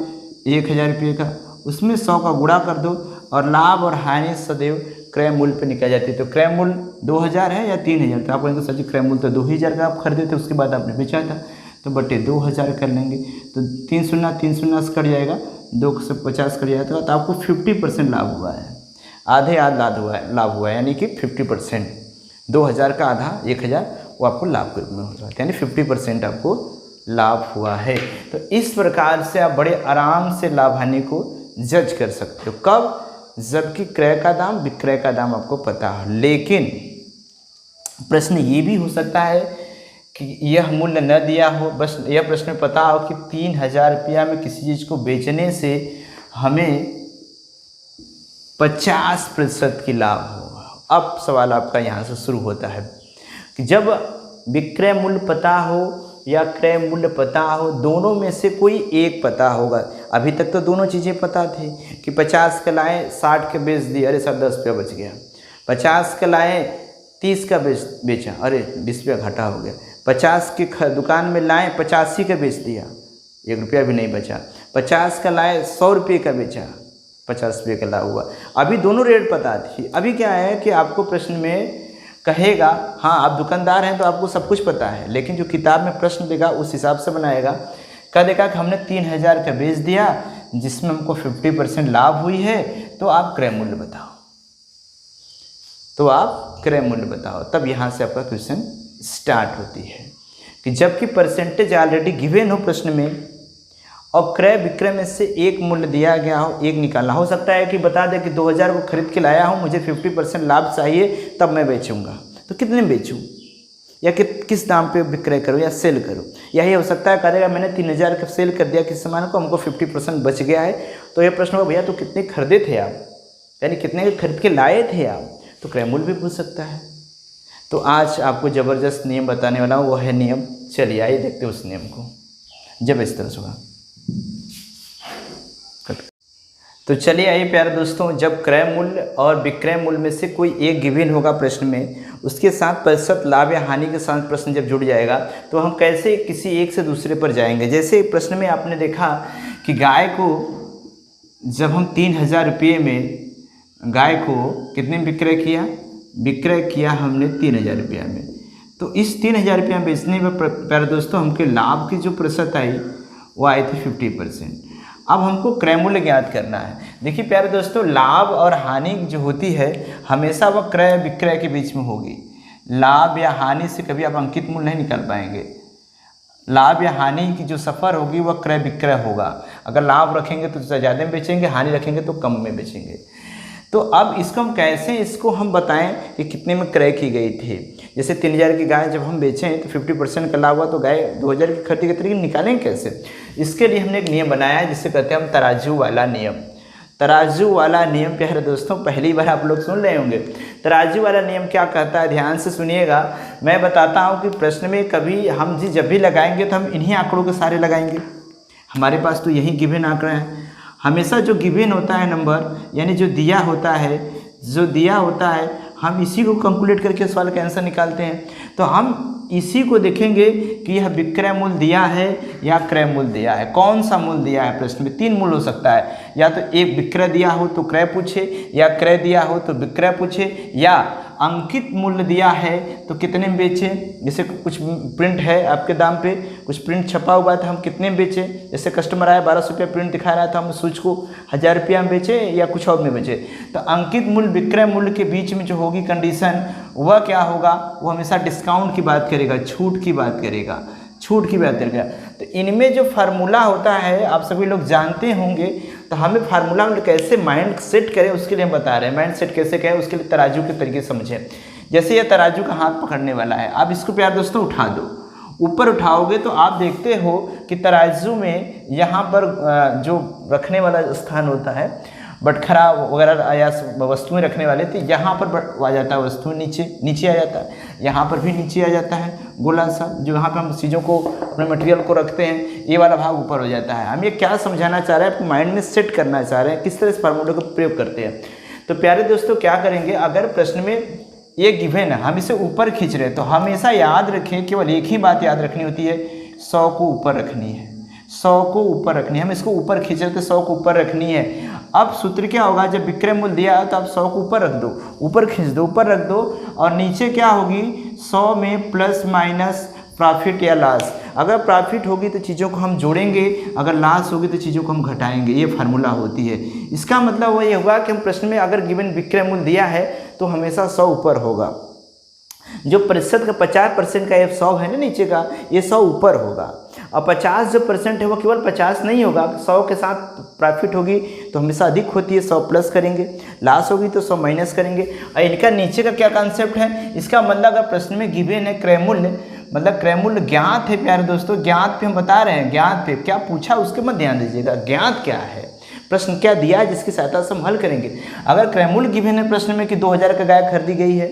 Speaker 1: 1000 रुपये का, उसमें 100 का गुणा कर दो और लाभ और हानि सदैव क्रय मूल्य पे निकल जाती है। तो क्रय मूल्य 2000 है या 3000, तो आप कहेंगे सर जी क्रय मूल्य तो 2000 का आप खरीदे थे, उसके बाद आपने बेचा था, तो बटे 2000 कर लेंगे तो 3 शून्य से कट जाएगा, 2 से 50 कट जाएगा, तो आपको 50% लाभ हुआ है, आधे लाभ हुआ है, यानी कि 50%। 2000 का आधा 1000 वो आपको लाभ के रूप में हो रहा है, यानी 50% आपको लाभ हुआ है। तो इस प्रकार से आप बड़े आराम से लाभ हानि को जज कर सकते हो। कब? जबकि क्रय का दाम विक्रय का दाम आपको पता हो। लेकिन प्रश्न ये भी हो सकता है कि यह मूल्य न दिया हो, बस यह प्रश्न पता हो कि 3000 रुपया में किसी चीज़ को बेचने से हमें 50% की लाभ होगा। अब सवाल आपका यहाँ से शुरू होता है कि जब विक्रय मूल्य पता हो या क्रय मूल्य पता हो, दोनों में से कोई एक पता होगा। अभी तक तो दोनों चीज़ें पता थी कि 50 का लाए 60 के बेच दिए, अरे सर 10 रुपया बच गया। 50 का लाए 30 का बेचा, अरे 20 रुपया घाटा हो गया। 50 के दुकान में लाए 85 का बेच दिया, 1 रुपया भी नहीं बचा। 50 का लाए 100 रुपये का बेचा, 50 रुपये का लाभ हुआ। अभी दोनों रेट पता थी। अभी क्या है कि आपको प्रश्न में कहेगा, हाँ आप दुकानदार हैं तो आपको सब कुछ पता है, लेकिन जो किताब में प्रश्न देगा उस हिसाब से बनाएगा। कह देगा कि हमने 3000 का बेच दिया जिसमें हमको 50% लाभ हुई है, तो आप क्रय मूल्य बताओ, तब यहाँ से आपका क्वेश्चन स्टार्ट होती है कि जबकि परसेंटेज ऑलरेडी गिवन हो प्रश्न में और क्रय विक्रय में से एक मूल्य दिया गया हो, एक निकालना। हो सकता है कि बता दे कि 2000 को खरीद के लाया हूँ, मुझे 50% लाभ चाहिए तब मैं बेचूंगा, तो कितने में बेचूँ या किस दाम पे विक्रय करूँ या सेल करूँ। यही हो सकता है करेगा मैंने 3000 का सेल कर दिया किस सामान को, हमको 50% बच गया है। तो ये प्रश्न होगा भैया तो कितने खरीदे थे आप, यानी कितने खरीद के लाए थे आप, तो क्रय मूल्य भी पूछ सकता है। तो आज आपको ज़बरदस्त नियम बताने वाला हूँ, वो है नियम। चलिए आइए देखते हैं उस नियम को। जब इस तरह से होगा तो चलिए आइए प्यारे दोस्तों, जब क्रय मूल्य और विक्रय मूल्य में से कोई एक गिवन होगा प्रश्न में, उसके साथ प्रतिशत लाभ या हानि के साथ प्रश्न जब जुड़ जाएगा तो हम कैसे किसी एक से दूसरे पर जाएंगे। जैसे प्रश्न में आपने देखा कि गाय को जब हम 3000 रुपये में गाय को कितने में विक्रय किया हमने 3000 रुपया में, तो इस 3,000 रुपया बेचने में प्यारे दोस्तों हमके लाभ की जो प्रतिशत आई वो आई थी 50%। अब हमको क्रय मूल्य ज्ञात करना है। देखिए प्यारे दोस्तों, लाभ और हानि जो होती है हमेशा वह क्रय विक्रय के बीच में होगी। लाभ या हानि से कभी आप अंकित मूल्य नहीं निकाल पाएंगे। लाभ या हानि की जो सफ़र होगी वह क्रय विक्रय होगा। अगर लाभ रखेंगे तो ज़्यादा में बेचेंगे, हानि रखेंगे तो कम में बेचेंगे। तो अब इसको हम कैसे हम बताएं कि कितने में क्रय की गई थी। जैसे 3,000 की गाय जब हम बेचें तो 50% का लाभ हुआ, तो गाय 2,000 की खरीदी के तरीके निकालेंगे कैसे। इसके लिए हमने एक नियम बनाया है जिसे कहते हैं हम तराजू वाला नियम। तराजू वाला नियम प्यारे दोस्तों पहली बार आप लोग सुन रहे होंगे। तराजू वाला नियम क्या कहता है, ध्यान से सुनिएगा। मैं बताता हूँ कि प्रश्न में कभी हम जब भी लगाएंगे तो हम इन्हीं आंकड़ों के सारे लगाएंगे। हमारे पास तो यही गिवन आंकड़ा है। हमेशा जो गिवन होता है नंबर, यानी जो दिया होता है, हम इसी को कैलकुलेट करके सवाल का आंसर निकालते हैं। तो हम इसी को देखेंगे कि यह विक्रय मूल्य दिया है या क्रय मूल्य दिया है। कौन सा मूल्य दिया है प्रश्न में? 3 मूल्य हो सकता है, या तो एक विक्रय दिया हो तो क्रय पूछे, या क्रय दिया हो तो विक्रय पूछे, या अंकित मूल्य दिया है तो कितने में बेचे। जैसे कुछ प्रिंट है आपके दाम पे, कुछ प्रिंट छपा हुआ था, हम कितने में बेचे। जैसे कस्टमर आया 1,200 रुपया प्रिंट दिखा रहा था, हम सूच को 1,000 रुपया में बेचे या कुछ और में बेचे। तो अंकित मूल्य विक्रय मूल्य के बीच में जो होगी कंडीशन वह क्या होगा, वो हमेशा डिस्काउंट की बात करेगा, छूट की बात करेगा। तो इनमें जो फार्मूला होता है आप सभी लोग जानते होंगे। तो हमें फार्मूला में कैसे माइंड सेट करें उसके लिए हम बता रहे हैं। माइंड सेट कैसे करें उसके लिए तराजू के तरीके समझें। जैसे ये तराजू का हाथ पकड़ने वाला है, आप इसको प्यार दोस्तों उठा दो। ऊपर उठाओगे तो आप देखते हो कि तराजू में यहाँ पर जो रखने वाला स्थान होता है, बटखरा वगैरह या वस्तुएं रखने वाले, तो यहाँ पर आ जाता है वस्तु नीचे आ जाता है, यहाँ पर भी नीचे आ जाता है गोला सा, जो यहाँ पर हम चीज़ों को अपने मटेरियल को रखते हैं, ये वाला भाग ऊपर हो जाता है। हम ये क्या समझाना चाह रहे हैं, आपको माइंड में सेट करना चाह रहे हैं किस तरह इस फार्मूले को प्रयोग करते हैं। तो प्यारे दोस्तों क्या करेंगे, अगर प्रश्न में ये गिवन है हम इसे ऊपर खींच रहे हैं तो हमेशा याद रखें, केवल एक ही बात याद रखनी होती है, 100 को ऊपर रखनी है। 100 को ऊपर रखनी है, हम इसको ऊपर खींच रहे थे, 100 को ऊपर रखनी है। अब सूत्र क्या होगा, जब विक्रय मूल्य दिया है तो आप 100 को ऊपर रख दो, ऊपर खींच दो, ऊपर रख दो, और नीचे क्या होगी 100 में प्लस माइनस प्रॉफिट या लॉस। अगर प्रॉफिट होगी तो चीज़ों को हम जोड़ेंगे, अगर लॉस होगी तो चीज़ों को हम घटाएंगे। ये फार्मूला होती है। इसका मतलब वो ये हुआ कि हम प्रश्न में अगर गिवन विक्रय मूल्य दिया है तो हमेशा 100 ऊपर होगा। जो प्रतिशत का 50% का ये 100 है ना नीचे का, ये 100 ऊपर होगा। और 50 जो % है वो केवल 50 नहीं होगा, 100 के साथ प्रॉफिट होगी तो हमेशा अधिक होती है, 100 प्लस करेंगे, लॉस होगी तो 100 माइनस करेंगे। और इनका नीचे का क्या कॉन्सेप्ट है, इसका मतलब अगर प्रश्न में गिवन है क्रय मूल्य, मतलब क्रय मूल्य ज्ञात है प्यारे दोस्तों, ज्ञात पे हम बता रहे हैं, ज्ञात पे क्या पूछा उसके मत ध्यान दीजिएगा, ज्ञात क्या है, प्रश्न क्या दिया है जिसकी सहायता से हम हल करेंगे। अगर क्रय मूल्य गिवन है प्रश्न में कि 2,000 का गाय खरीदी गई है,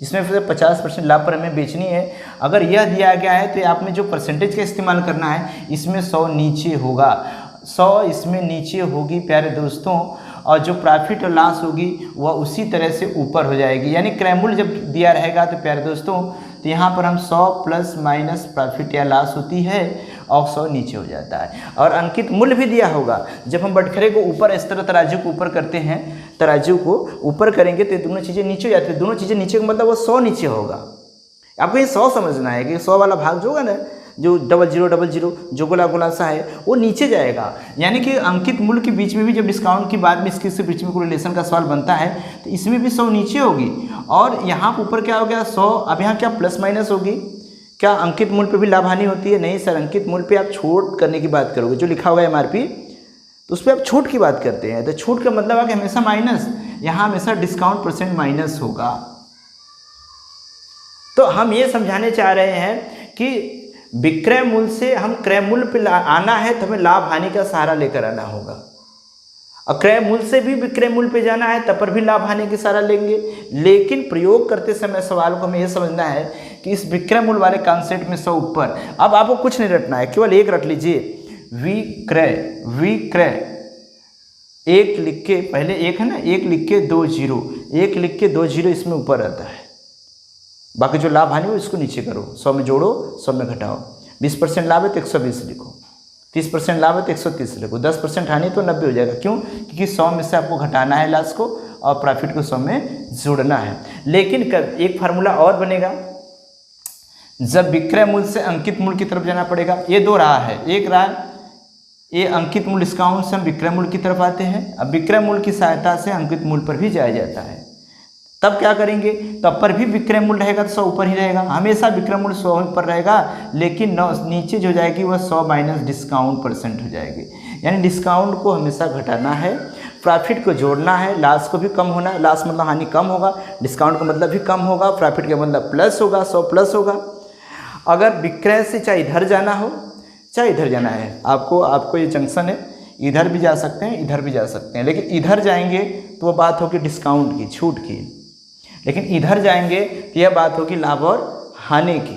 Speaker 1: जिसमें फिर 50% लाभ पर हमें बेचनी है, अगर यह दिया गया है तो आप में जो परसेंटेज का इस्तेमाल करना है इसमें 100 नीचे होगा, 100 इसमें नीचे होगी प्यारे दोस्तों, और जो प्रॉफिट और लॉस होगी वह उसी तरह से ऊपर हो जाएगी। यानी क्रय मूल्य जब दिया रहेगा तो प्यारे दोस्तों तो यहाँ पर हम 100 प्लस माइनस प्रॉफिट या लॉस होती है और 100 नीचे हो जाता है। और अंकित मूल्य भी दिया होगा, जब हम बटखरे को ऊपर इस तरह तराजू को ऊपर करते हैं, तराजू को ऊपर करेंगे तो दोनों चीज़ें नीचे हो जाती है, दोनों चीज़ें नीचे का मतलब वो 100 नीचे होगा। आपको ये 100 समझना है कि 100 वाला भाग जो होगा ना, जो 0000 जो गोला सा है वो नीचे जाएगा। यानी कि अंकित मूल्य के बीच में भी जब डिस्काउंट की बात में इसके बीच में कोरिलेशन का सवाल बनता है तो इसमें भी 100 नीचे होगी, और यहाँ ऊपर क्या हो गया 100, अब यहाँ क्या प्लस माइनस होगी। क्या अंकित मूल्य पे भी लाभ हानि होती है? नहीं सर, अंकित मूल्य पे आप छूट करने की बात करोगे, जो लिखा होगा MRP तो उस पर आप छूट की बात करते हैं। तो छूट का मतलब है कि हमेशा माइनस, यहाँ हमेशा डिस्काउंट % माइनस होगा। तो हम ये समझाने चाह रहे हैं कि विक्रय मूल्य से हम क्रय मूल्य पे आना है तो हमें लाभ हानि का सहारा लेकर आना होगा, और क्रय मूल्य से भी विक्रय मूल्य पे जाना है तब पर भी लाभ हानि का सहारा लेंगे। लेकिन प्रयोग करते समय सवाल को हमें यह समझना है कि इस विक्रय मूल्य वाले कॉन्सेप्ट में 100 ऊपर। अब आपको कुछ नहीं रटना है, केवल एक रट लीजिए, विक्रय एक लिख के, पहले एक है ना, एक लिख के 2 0, एक लिख के 2 0 इसमें ऊपर रहता है, बाकी जो लाभ हानि हो इसको नीचे करो, 100 में जोड़ो 100 में घटाओ। 20% लाभ है तो 120 लिखो, 30% लाभ है तो 130 लिखो, 10% हानि तो 90 हो जाएगा। क्यों? क्योंकि 100 में से आपको घटाना है लॉस को और प्रॉफिट को 100 में जोड़ना है। लेकिन एक फार्मूला और बनेगा, जब विक्रय मूल्य से अंकित मूल्य की तरफ जाना पड़ेगा। ये दो राह है, एक राह ये अंकित मूल्य डिस्काउंट से हम विक्रय मूल्य की तरफ आते हैं। अब विक्रय मूल्य की सहायता से अंकित मूल्य पर भी जाया जाता है। तब क्या करेंगे, तब पर भी विक्रय मूल्य रहेगा तो 100 ऊपर ही रहेगा, हमेशा विक्रय मूल्य 100 ऊपर रहेगा, लेकिन नीचे जो जाएगी वह 100 माइनस डिस्काउंट परसेंट हो जाएगी। यानी डिस्काउंट को हमेशा घटाना है, प्रॉफिट को जोड़ना है, लॉस को भी कम होना है। लॉस मतलब हानि कम होगा, डिस्काउंट का मतलब भी कम होगा, प्रॉफिट का मतलब प्लस होगा, 100 प्लस होगा। अगर विक्रय से चाहे इधर जाना हो चाहे इधर जाना है, आपको ये जंक्शन है, इधर भी जा सकते हैं इधर भी जा सकते हैं, लेकिन इधर जाएंगे तो वो बात होगी डिस्काउंट की, छूट की, लेकिन इधर जाएंगे तो यह बात होगी लाभ और हानि की।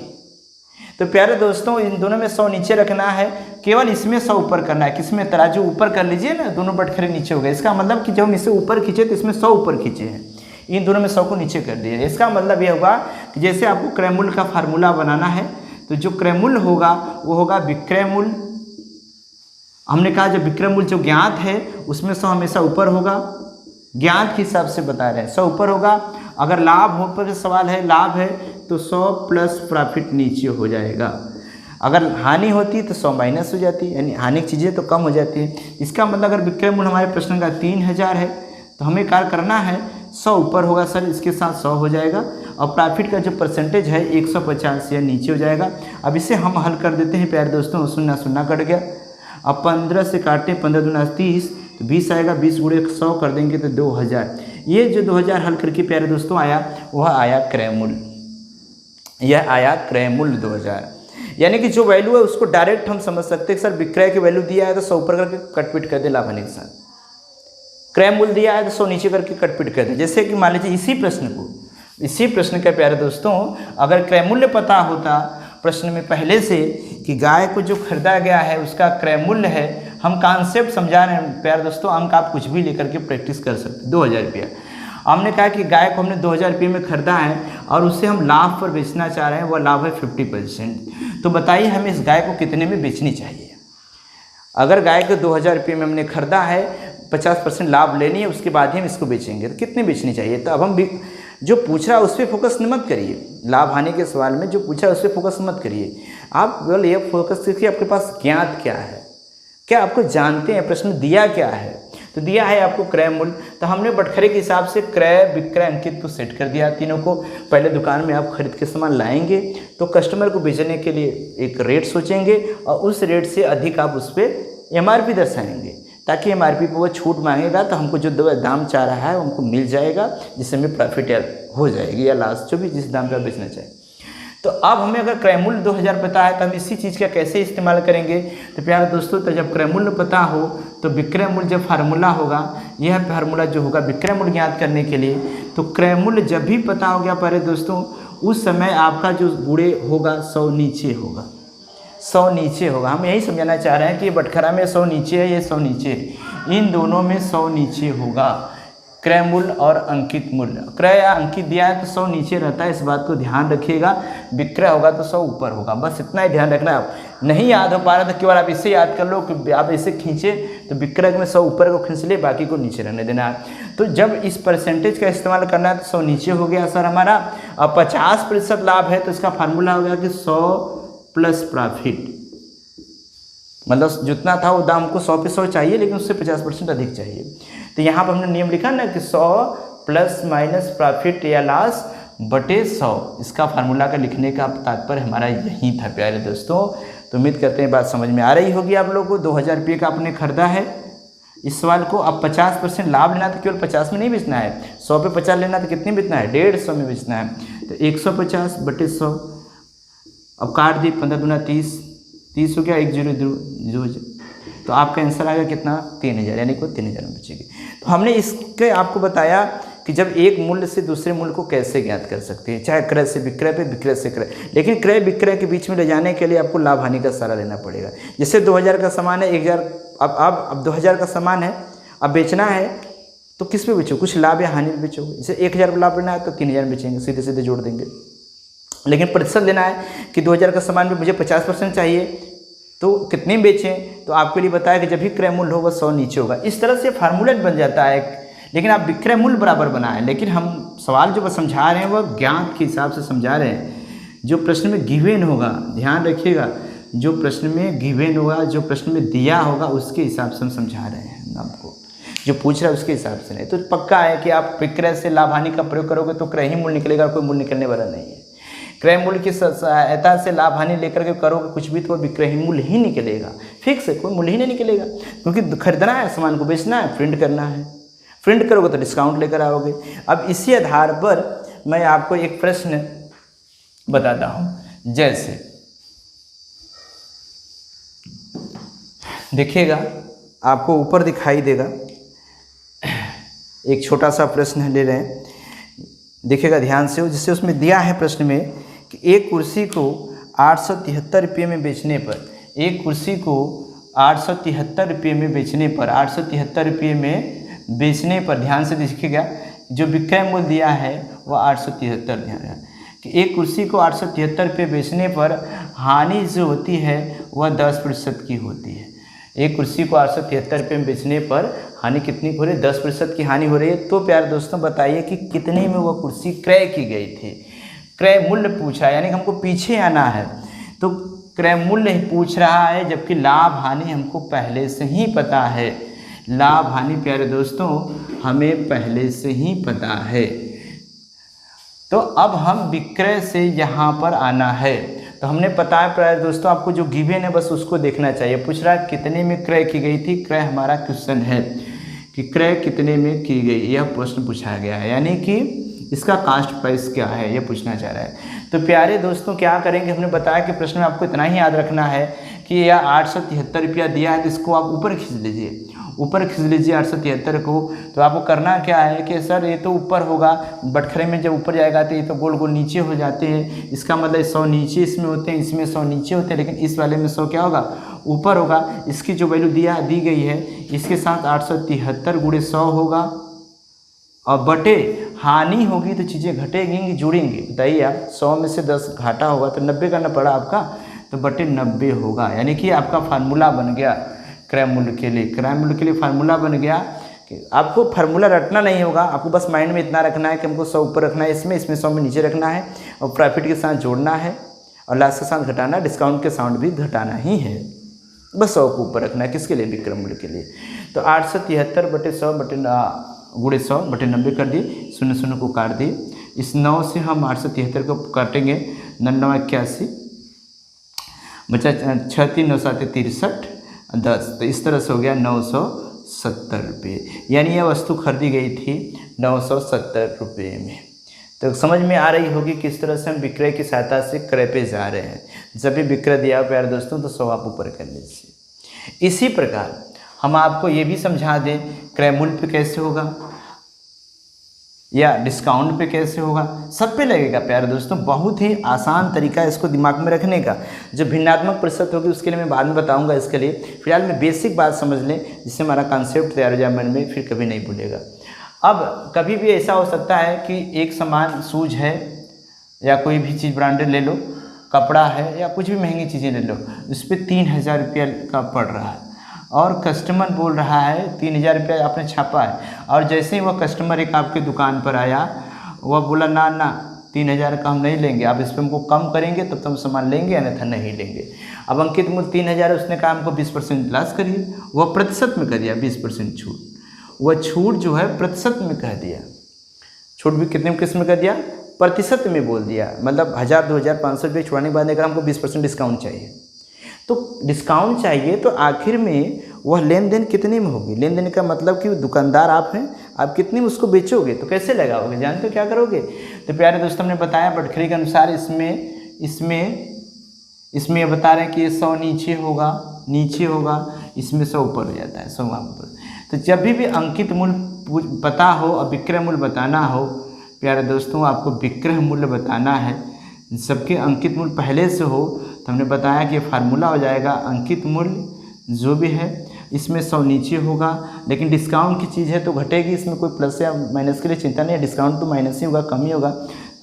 Speaker 1: तो प्यारे दोस्तों, इन दोनों में 100 नीचे रखना है, केवल इसमें 100 ऊपर करना है। किसमें, तराजू ऊपर कर लीजिए ना, दोनों बटखरे नीचे हो गए। इसका मतलब कि जब हम इसे ऊपर खींचे तो इसमें 100 ऊपर खींचे हैं, इन दोनों में 100 को नीचे कर दिया। इसका मतलब यह होगा कि जैसे आपको क्रय मूल्य का फार्मूला बनाना है, तो जो क्रय मूल्य होगा वो होगा विक्रय मूल्य। हमने कहा जब विक्रय मूल्य जो ज्ञात है उसमें 100 हमेशा ऊपर होगा, ज्ञात के हिसाब से बता रहे हैं 100 ऊपर होगा। अगर लाभ हो पर सवाल है, लाभ है तो 100 प्लस प्रॉफिट नीचे हो जाएगा। अगर हानि होती तो 100 माइनस हो जाती, यानी हानि की चीज़ें तो कम हो जाती है। इसका मतलब अगर विक्रय मूल्य हमारे प्रश्न का 3000 है तो हमें कार्य करना है 100 ऊपर होगा सर, इसके साथ 100 हो जाएगा, और प्रॉफिट का जो परसेंटेज है 150 या नीचे हो जाएगा। अब इसे हम हल कर देते हैं प्यारे दोस्तों, शून्य शून्य कट गया। अब 15 से काटें, 15 दूना 30 तो 20 आएगा, 20 गुणे 100 कर देंगे तो 2000। ये जो 2000 हल करके प्यारे दोस्तों आया, वह आया क्रय मूल्य, यह आया क्रय मूल्य 2000। यानी कि जो वैल्यू है उसको डायरेक्ट हम समझ सकते हैं कि सर विक्रय की वैल्यू दिया है तो 100 ऊपर करके कटपीट कर दे लाभ हानि के साथ, क्रय मूल्य दिया है तो 100 नीचे करके कटपीट कर दे। जैसे कि मान लीजिए इसी प्रश्न का प्यारे दोस्तों, अगर क्रय मूल्य पता होता प्रश्न में पहले से कि गाय को जो खरीदा गया है उसका क्रय मूल्य है, हम कॉन्सेप्ट समझा रहे हैं प्यारे दोस्तों, अंक आप कुछ भी लेकर के प्रैक्टिस कर सकते। 2000 रुपया हमने कहा कि गाय को हमने 2000 रुपये में खरीदा है और उससे हम लाभ पर बेचना चाह रहे हैं, वह लाभ है 50%। तो बताइए हमें इस गाय को कितने में बेचनी चाहिए। अगर गाय को 2000 रुपये में हमने खरीदा है, 50% लाभ लेनी है, उसके बाद ही हम इसको बेचेंगे, तो कितनी बेचनी चाहिए। तो अब हम जो पूछ रहा है उस पर फोकस मत करिए, लाभ हानि के सवाल में जो पूछा है उस पर फोकस मत करिए। आप केवल ये फोकस कीजिए आपके पास ज्ञात क्या है, क्या आपको जानते हैं, प्रश्न दिया क्या है। तो दिया है आपको क्रय मूल्य, तो हमने बटखरे के हिसाब से क्रय विक्रय अंकित को सेट कर दिया तीनों को। पहले दुकान में आप खरीद के सामान लाएंगे तो कस्टमर को बेचने के लिए एक रेट सोचेंगे और उस रेट से अधिक आप उस पर MRP दर्शाएंगे, ताकि MRP पर वो छूट मांगेगा तो हमको जो दाम चाह रहा है हमको मिल जाएगा, जिससे हमें प्रॉफिट हो जाएगी या लॉस, जो भी जिस दाम पर बेचना चाहे। तो अब हमें अगर क्रय मूल्य 2000 पता है तो हम इसी चीज़ का कैसे इस्तेमाल करेंगे। तो प्यारे दोस्तों, तो जब क्रय मूल्य पता हो तो विक्रय मूल्य जब फार्मूला होगा, यह फार्मूला जो होगा विक्रय मूल्य ज्ञात करने के लिए, तो क्रय मूल्य जब भी पता हो गया प्यारे दोस्तों, उस समय आपका जो गुणे होगा 100 नीचे होगा, 100 नीचे होगा। हम यही समझाना चाह रहे हैं कि बटखरा में 100 नीचे है, ये 100 नीचे है, इन दोनों में 100 नीचे होगा, क्रय मूल्य और अंकित मूल्य। क्रय या अंकित दिया है तो 100 नीचे रहता है, इस बात को ध्यान रखिएगा। विक्रय होगा तो 100 ऊपर होगा, बस इतना ही ध्यान रखना है। आप नहीं याद हो पा रहा तो केवल आप इसे याद कर लो कि आप इसे खींचे तो विक्रय में 100 ऊपर को खींच ले, बाकी को नीचे रहने देना है। तो जब इस परसेंटेज का इस्तेमाल करना है तो 100 नीचे हो गया सर हमारा। अब 50% लाभ है तो इसका फार्मूला हो गया कि 100 प्लस प्रॉफिट, मतलब जितना था वो दाम को 100 पे 100 चाहिए, लेकिन उससे 50% अधिक चाहिए। तो यहाँ पर हमने नियम लिखा ना कि 100 प्लस माइनस प्रॉफिट या लॉस बटे 100, इसका फार्मूला का लिखने का तात्पर्य हमारा यही था प्यारे दोस्तों। तो उम्मीद करते हैं बात समझ में आ रही होगी आप लोगों को। 2000 रुपये का आपने खरीदा है इस सवाल को। अब 50% लाभ लेना तो केवल 50 में नहीं बेचना है, 100 पे 50 लेना तो कितनी बेचना है, 150 में बेचना है। तो 150 बटे 100, अब काट दी, 15 दूना 30, 30 हो गया, 1000, तो आपका आंसर आएगा कितना, 3000, यानी को 3000 में बचेगी। तो हमने इसके आपको बताया कि जब एक मूल्य से दूसरे मूल्य को कैसे ज्ञात कर सकते हैं, चाहे क्रय से विक्रय पे, विक्रय से क्रय, लेकिन क्रय विक्रय के बीच में ले जाने के लिए आपको लाभ हानि का सारा लेना पड़ेगा। जैसे 2000 का सामान है, 1000, अब 2000 का सामान है, अब बेचना है तो किस पे बेचो, कुछ लाभ या हानि पे बेचोगे। जैसे 1000 का लाभ लेना है तो 3000 बेचेंगे, सीधे सीधे जोड़ देंगे। लेकिन प्रतिशत लेना है कि 2000 का सामान में मुझे 50% चाहिए तो कितने बेचें, तो आपके लिए बताया कि जब भी क्रय मूल्य होगा 100 नीचे होगा। इस तरह से फार्मूला बन जाता है, लेकिन आप विक्रय मूल्य बराबर बनाएं। लेकिन हम सवाल जो समझा रहे हैं वह ज्ञात के हिसाब से समझा रहे हैं, जो प्रश्न में गिवन होगा, ध्यान रखिएगा, जो प्रश्न में गिवन होगा, जो प्रश्न में दिया होगा उसके हिसाब से हम समझा रहे हैं आपको, जो पूछ रहा है उसके हिसाब से नहीं। तो पक्का है कि आप विक्रय से लाभ हानि का प्रयोग करोगे तो क्रय ही मूल्य निकलेगा, कोई मूल्य निकलने वाला नहीं है। क्रय मूल्य की सहायता से लाभ हानि लेकर के करोगे कुछ भी तो विक्रय ही मूल्य ही निकलेगा, फिक्स है, कोई मूल्य ही नहीं निकलेगा, क्योंकि खरीदना है, सामान को बेचना है, प्रिंट करना है, प्रिंट करोगे तो डिस्काउंट लेकर आओगे। अब इसी आधार पर मैं आपको एक प्रश्न बताता हूँ, जैसे देखिएगा, आपको ऊपर दिखाई देगा, एक छोटा सा प्रश्न ले रहे हैं, देखिएगा ध्यान से, जिससे उसमें दिया है प्रश्न में कि एक कुर्सी को 873 रुपये में बेचने पर, एक कुर्सी को 873 रुपये में बेचने पर, 873 रुपये में बेचने पर, ध्यान से देखिएगा, जो विक्रय मूल्य दिया है वह 873, ध्यान है कि एक कुर्सी को 873 रुपये बेचने पर हानि जो होती है वह 10% की होती है। एक कुर्सी को 873 रुपये में बेचने पर हानि कितनी हो रही है? 10% की हानि हो रही है। तो प्यारे दोस्तों बताइए कि कितने में वह कुर्सी क्रय की गई थी? क्रय मूल्य पूछा, यानी कि हमको पीछे आना है, तो क्रय मूल्य पूछ रहा है, जबकि लाभ हानि हमको पहले से ही पता है। लाभ हानि प्यारे दोस्तों हमें पहले से ही पता है। तो अब हम विक्रय से यहाँ पर आना है, तो हमने पता है प्यारे दोस्तों, आपको जो गिवन है बस उसको देखना चाहिए। पूछ रहा है कितने में क्रय की गई थी, क्रय हमारा क्वेश्चन है कि क्रय कितने में की गई, यह प्रश्न पूछा गया है, यानी कि इसका कास्ट प्राइस क्या है यह पूछना चाह रहा है। तो प्यारे दोस्तों क्या करेंगे, हमने बताया कि प्रश्न में आपको इतना ही याद रखना है कि यह 873 रुपया दिया है, तो इसको आप ऊपर खींच लीजिए, ऊपर खींच लीजिए 873 को। तो आपको करना क्या है कि सर ये तो ऊपर होगा, बटखरे में जब ऊपर जाएगा तो ये तो गोल गोल नीचे हो जाते हैं, इसका मतलब 100 नीचे इसमें होते हैं, इसमें 100 नीचे होते हैं, लेकिन इस वाले में 100 क्या होगा, ऊपर होगा। इसकी जो वैल्यू दी गई है इसके साथ 873 गुणे 100 होगा, और बटे हानि होगी तो चीज़ें घटेंगी कि जुड़ेंगी, बताइए आप। 100 में से 10 घाटा होगा तो 90 करना पड़ा आपका, तो बटे 90 होगा, यानी कि आपका फार्मूला बन गया क्रय मूल्य के लिए। क्रय मूल्य के लिए फार्मूला बन गया कि आपको फार्मूला रटना नहीं होगा, आपको बस माइंड में इतना रखना है कि हमको 100 ऊपर रखना है, इसमें 100 में नीचे रखना है, और प्रॉफिट के साथ जोड़ना है, और लास्ट के साथ घटाना, डिस्काउंट के साथ भी घटाना ही है, बस 100 को ऊपर रखना है, किसके लिए, विक्रय मूल्य के लिए। तो 873 बटे 100 बटे गुणे 100 बटे 90 कर दिए, 0 को काट दिए। इस 9 से हम 873 को काटेंगे, 9 81 बचा 6 3 9 7 63 10, तो इस तरह से हो गया 970 रुपये, यानी यह वस्तु खरीदी गई थी 970 रुपये में। तो समझ में आ रही होगी किस तरह से हम विक्रय की सहायता से क्रय पे जा रहे हैं। जब भी विक्रय दिया प्यारे दोस्तों तो 100 आप ऊपर कर लीजिए। इसी प्रकार हम आपको ये भी समझा दें क्रय मूल्य पे कैसे होगा या डिस्काउंट पे कैसे होगा, सब पे लगेगा प्यारे दोस्तों। बहुत ही आसान तरीका है इसको दिमाग में रखने का। जो भिन्नात्मक प्रतिशत होगी उसके लिए मैं बाद में बताऊंगा, इसके लिए फिलहाल में बेसिक बात समझ लें, जिससे हमारा कॉन्सेप्ट तैयार हो जाए मन में, फिर कभी नहीं भूलेगा। अब कभी भी ऐसा हो सकता है कि एक समान शूज है या कोई भी चीज़ ब्रांडेड ले लो, कपड़ा है या कुछ भी महंगी चीज़ें ले लो, उस पर 3000 रुपया का पड़ रहा है, और कस्टमर बोल रहा है 3000 रुपया आपने छापा है, और जैसे ही वह कस्टमर एक आपके दुकान पर आया, वह बोला ना 3000 का हम नहीं लेंगे, आप इस पर हमको कम करेंगे तब तो हम सामान लेंगे, अन्यथा नहीं लेंगे। अब अंकित मूल्य 3000 है, उसने कहा हमको 20% लास्ट करिए, वह प्रतिशत में कर दिया 20% छूट। वह छूट जो है प्रतिशत में कह दिया, छूट भी कितने किस में कर दिया, प्रतिशत में बोल दिया, मतलब 1000 2000 500 रुपये छुड़ाने के बाद अगर हमको 20% डिस्काउंट चाहिए, तो डिस्काउंट चाहिए तो आखिर में वह लेन देन कितने में होगी। लेन देन का मतलब कि दुकानदार आप हैं, आप कितने में उसको बेचोगे, तो कैसे लगाओगे, जानते हो क्या करोगे। तो प्यारे दोस्तों हमने बताया बटखरी के अनुसार इसमें ये बता रहे हैं कि ये 100 नीचे होगा, इसमें 100 ऊपर हो जाता है, 100 वहाँ ऊपर। तो जब भी अंकित मूल्य पता हो और विक्रय मूल्य बताना हो प्यारे दोस्तों, आपको विक्रय मूल्य बताना है, सबके अंकित मूल्य पहले से हो, तो हमने बताया कि फार्मूला हो जाएगा अंकित मूल्य जो भी है, इसमें 100 नीचे होगा, लेकिन डिस्काउंट की चीज़ है तो घटेगी, इसमें कोई प्लस या माइनस के लिए चिंता नहीं है, डिस्काउंट तो माइनस ही होगा, कम ही होगा।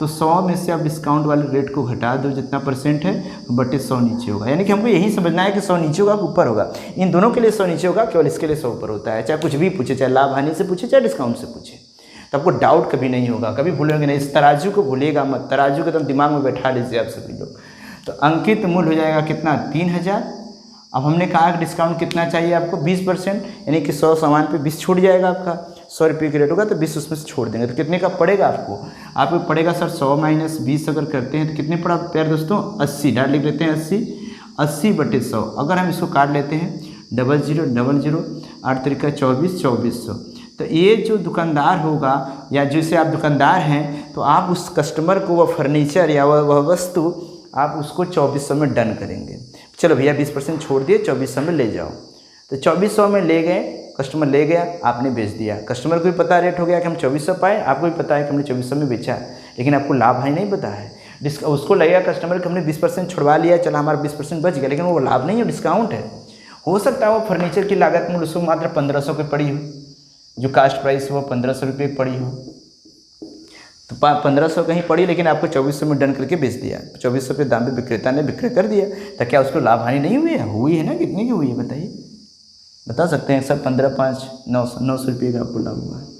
Speaker 1: तो 100 में से आप डिस्काउंट वाले रेट को घटा दो, जितना % है बटे 100 नीचे होगा, यानी कि हमको यही समझना है कि 100 नीचे होगा कि ऊपर होगा। इन दोनों के लिए 100 नीचे होगा, केवल इसके लिए 100 ऊपर होता है, चाहे कुछ भी पूछे, चाहे लाभ हानि से पूछे, चाहे डिस्काउंट से पूछे। तो आपको डाउट कभी नहीं होगा, कभी भूलेंगे नहीं। इस तराजू को भूलिएगा मत, तराजू को एकदम दिमाग में बैठा लीजिए आप सभी लोग। तो अंकित मूल्य हो जाएगा कितना, 3000। अब हमने कहा कि डिस्काउंट कितना चाहिए आपको, 20%, यानी कि 100 सामान पे 20 छूट जाएगा आपका। 100 रुपये की रेट होगा तो 20 उसमें से छोड़ देंगे, तो कितने का पड़ेगा आपको पड़ेगा सर 100 माइनस 20 अगर करते हैं तो कितने पड़ा प्यारे दोस्तों, 80। डाल लिख लेते हैं 80/100। अगर हम इसको काट लेते हैं 0000 8 तरीका 2400। तो ये जो दुकानदार होगा या जैसे आप दुकानदार हैं तो आप उस कस्टमर को वह फर्नीचर या वह वस्तु आप उसको 2400 में डन करेंगे। चलो भैया 20% छोड़ दिए, 2400 में ले जाओ। तो 2400 में ले गए, कस्टमर ले गया, आपने बेच दिया। कस्टमर को भी पता रेट हो गया कि हम 2400 पाए, आपको भी पता है कि हमने 2400 में बेचा, लेकिन आपको लाभ हानि नहीं पता है। उसको लगेगा कस्टमर कि हमने 20% छुड़वा लिया, चला हमारा 20% बच गया, लेकिन वो लाभ नहीं है, डिस्काउंट है। हो सकता है वो फर्नीचर की लागत मूल्य उसको मात्र 1500 की पड़ी हो, जो कास्ट प्राइस वो 1500 रुपये की पड़ी हो, तो 1500 कहीं पड़ी, लेकिन आपको 2400 में डन करके बेच दिया। 2400 पे दाम पे विक्रेता ने विक्रय कर दिया, तो क्या उसको लाभ हानि नहीं हुई है? हुई है ना। कितनी की हुई है बताइए, बता सकते हैं सर? 15 5 900 रुपये का आपको लाभ हुआ है।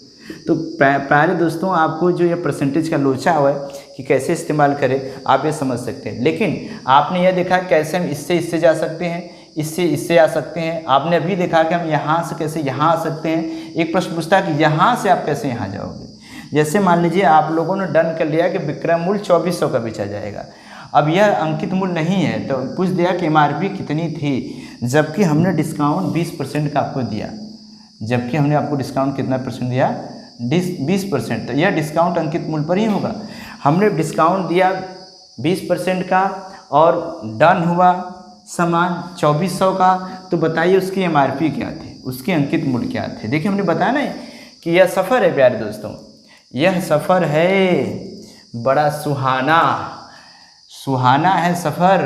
Speaker 1: तो प्यारे दोस्तों, आपको जो ये परसेंटेज का लोचा हुआ है कि कैसे इस्तेमाल करें, आप ये समझ सकते हैं। लेकिन आपने यह देखा कैसे हम इससे जा सकते हैं, इससे आ सकते हैं। आपने अभी देखा कि हम यहाँ से कैसे यहाँ आ सकते हैं। एक प्रश्न पूछता है कि यहाँ से आप कैसे यहाँ जाओगे। जैसे मान लीजिए आप लोगों ने डन कर लिया कि विक्रय मूल्य 2400 का बेचा जाएगा। अब यह अंकित मूल्य नहीं है, तो पूछ दिया कि MRP कितनी थी, जबकि हमने डिस्काउंट 20% का आपको दिया। जबकि हमने आपको डिस्काउंट कितना परसेंट दिया, 20%। तो यह डिस्काउंट अंकित मूल्य पर ही होगा। हमने डिस्काउंट दिया 20% का और डन हुआ सामान 2400 का, तो बताइए उसकी MRP क्या थी, उसके अंकित मूल्य क्या थे। देखिए हमने बताया ना कि यह सफ़र है प्यारे दोस्तों, यह सफ़र है बड़ा सुहाना है सफ़र।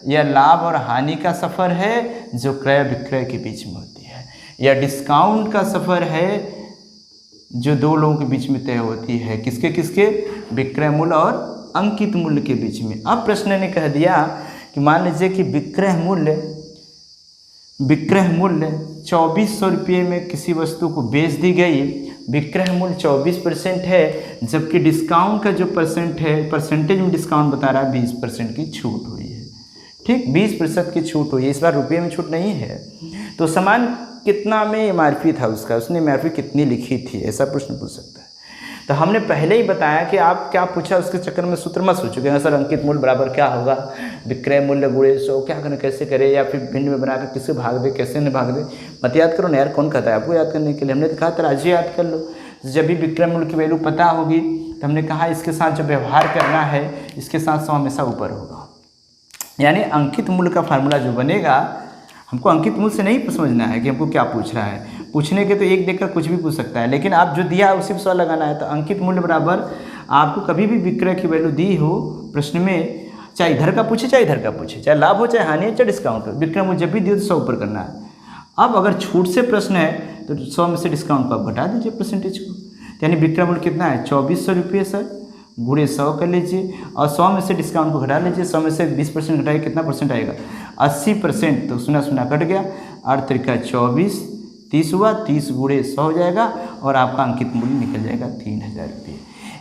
Speaker 1: यह लाभ और हानि का सफ़र है जो क्रय विक्रय के बीच में होती है। यह डिस्काउंट का सफ़र है जो दो लोगों के बीच में तय होती है। किसके? विक्रय मूल्य और अंकित मूल्य के बीच में। अब प्रश्न ने कह दिया कि मान लीजिए कि विक्रय मूल्य 2400 रुपये में किसी वस्तु को बेच दी गई। विक्रय मूल्य 24% है, जबकि डिस्काउंट का जो परसेंटेज में डिस्काउंट बता रहा है 20% की छूट हुई है। ठीक, 20% की छूट हुई है, इस बार रुपये में छूट नहीं है। तो सामान कितना में MRP था उसका, उसने MRP कितनी लिखी थी, ऐसा प्रश्न पूछ सकता है। तो हमने पहले ही बताया कि आप क्या पूछा उसके चक्कर में सूत्र मत सोचो कि सर अंकित मूल्य बराबर क्या होगा, विक्रय मूल्य गुणे 100 क्या करें, कैसे करें, या फिर भिन्न में बनाकर किससे भाग दे, कैसे न भाग दे। मत याद करो ना यार, कौन कहता है आपको याद करने के लिए। हमने तो कहा तराजू याद कर लो। जब भी विक्रय मूल्य की वैल्यू पता होगी तो हमने कहा इसके साथ जो व्यवहार करना है, इसके साथ 100 हमेशा ऊपर होगा। यानी अंकित मूल्य का फार्मूला जो बनेगा, हमको अंकित मूल्य से नहीं समझना है कि हमको क्या पूछ रहा है। पूछने के तो एक देखकर कुछ भी पूछ सकता है, लेकिन आप जो दिया है उसी पर सवाल लगाना है। तो अंकित मूल्य बराबर आपको कभी भी विक्रय की वैल्यू दी हो प्रश्न में, चाहे इधर का पूछे चाहे इधर का पूछे, चाहे लाभ हो चाहे हानि हो चाहे डिस्काउंट हो, विक्रय मूल्य जब भी दिए तो 100 ऊपर करना है। अब अगर छूट से प्रश्न है तो 100 में से डिस्काउंट को आप घटा दीजिए परसेंटेज को। यानी विक्रय मूल्य कितना है, 2400 रुपये सर, गुणे 100 कर लीजिए और 100 में से डिस्काउंट को घटा लीजिए। 100 में से 20% घटाइए, कितना परसेंट आएगा, 80%। तो 0 कट गया, 8 तरीका 24, 30 हुआ, 30 गुणे 100 हो जाएगा और आपका अंकित मूल्य निकल जाएगा 3000 रुपये।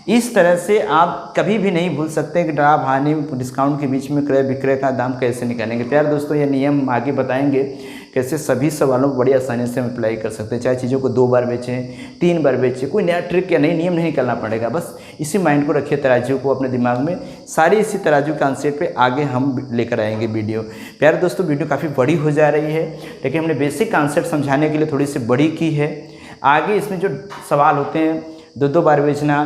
Speaker 1: इस तरह से आप कभी भी नहीं भूल सकते कि लाभ हानि डिस्काउंट के बीच में क्रय विक्रय का दाम कैसे निकालेंगे। प्यारे दोस्तों, ये नियम आगे बताएंगे कैसे सभी सवालों को बड़ी आसानी से हम अप्लाई कर सकते हैं। चाहे चीज़ों को 2 बार बेचें, 3 बार बेचें, कोई नया ट्रिक या नई नियम नहीं निकालना पड़ेगा। बस इसी माइंड को रखिए, तराजू को अपने दिमाग में, सारी इसी तराजू कॉन्सेप्ट पे आगे हम लेकर आएंगे वीडियो। प्यारे दोस्तों, वीडियो काफ़ी बड़ी हो जा रही है, लेकिन हमने बेसिक कॉन्सेप्ट समझाने के लिए थोड़ी सी बड़ी की है। आगे इसमें जो सवाल होते हैं, 2 बार बेचना,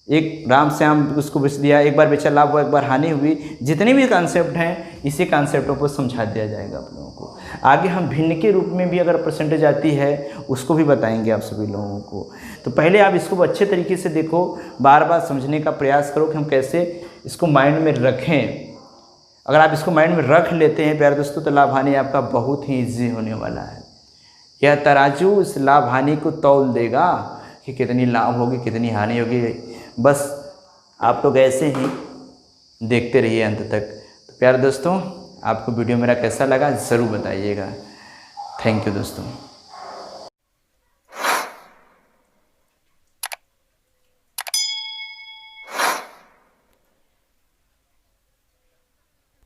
Speaker 1: एक राम श्याम उसको बेच दिया, एक बार बेचा लाभ हुआ, एक बार हानि हुई, जितने भी कॉन्सेप्ट हैं इसी कॉन्सेप्टों को समझा दिया जाएगा आप लोगों को। आगे हम भिन्न के रूप में भी अगर परसेंटेज आती है उसको भी बताएंगे आप सभी लोगों को। तो पहले आप इसको अच्छे तरीके से देखो, बार बार समझने का प्रयास करो कि हम कैसे इसको माइंड में रखें। अगर आप इसको माइंड में रख लेते हैं प्यारे दोस्तों, तो लाभ हानि आपका बहुत ही ईजी होने वाला है। यह तराजू इस लाभ हानि को तौल देगा कि कितनी लाभ होगी कितनी हानि होगी। बस आप लोग ऐसे ही देखते रहिए अंत तक। तो प्यारे दोस्तों, आपको वीडियो मेरा कैसा लगा ज़रूर बताइएगा। थैंक यू दोस्तों।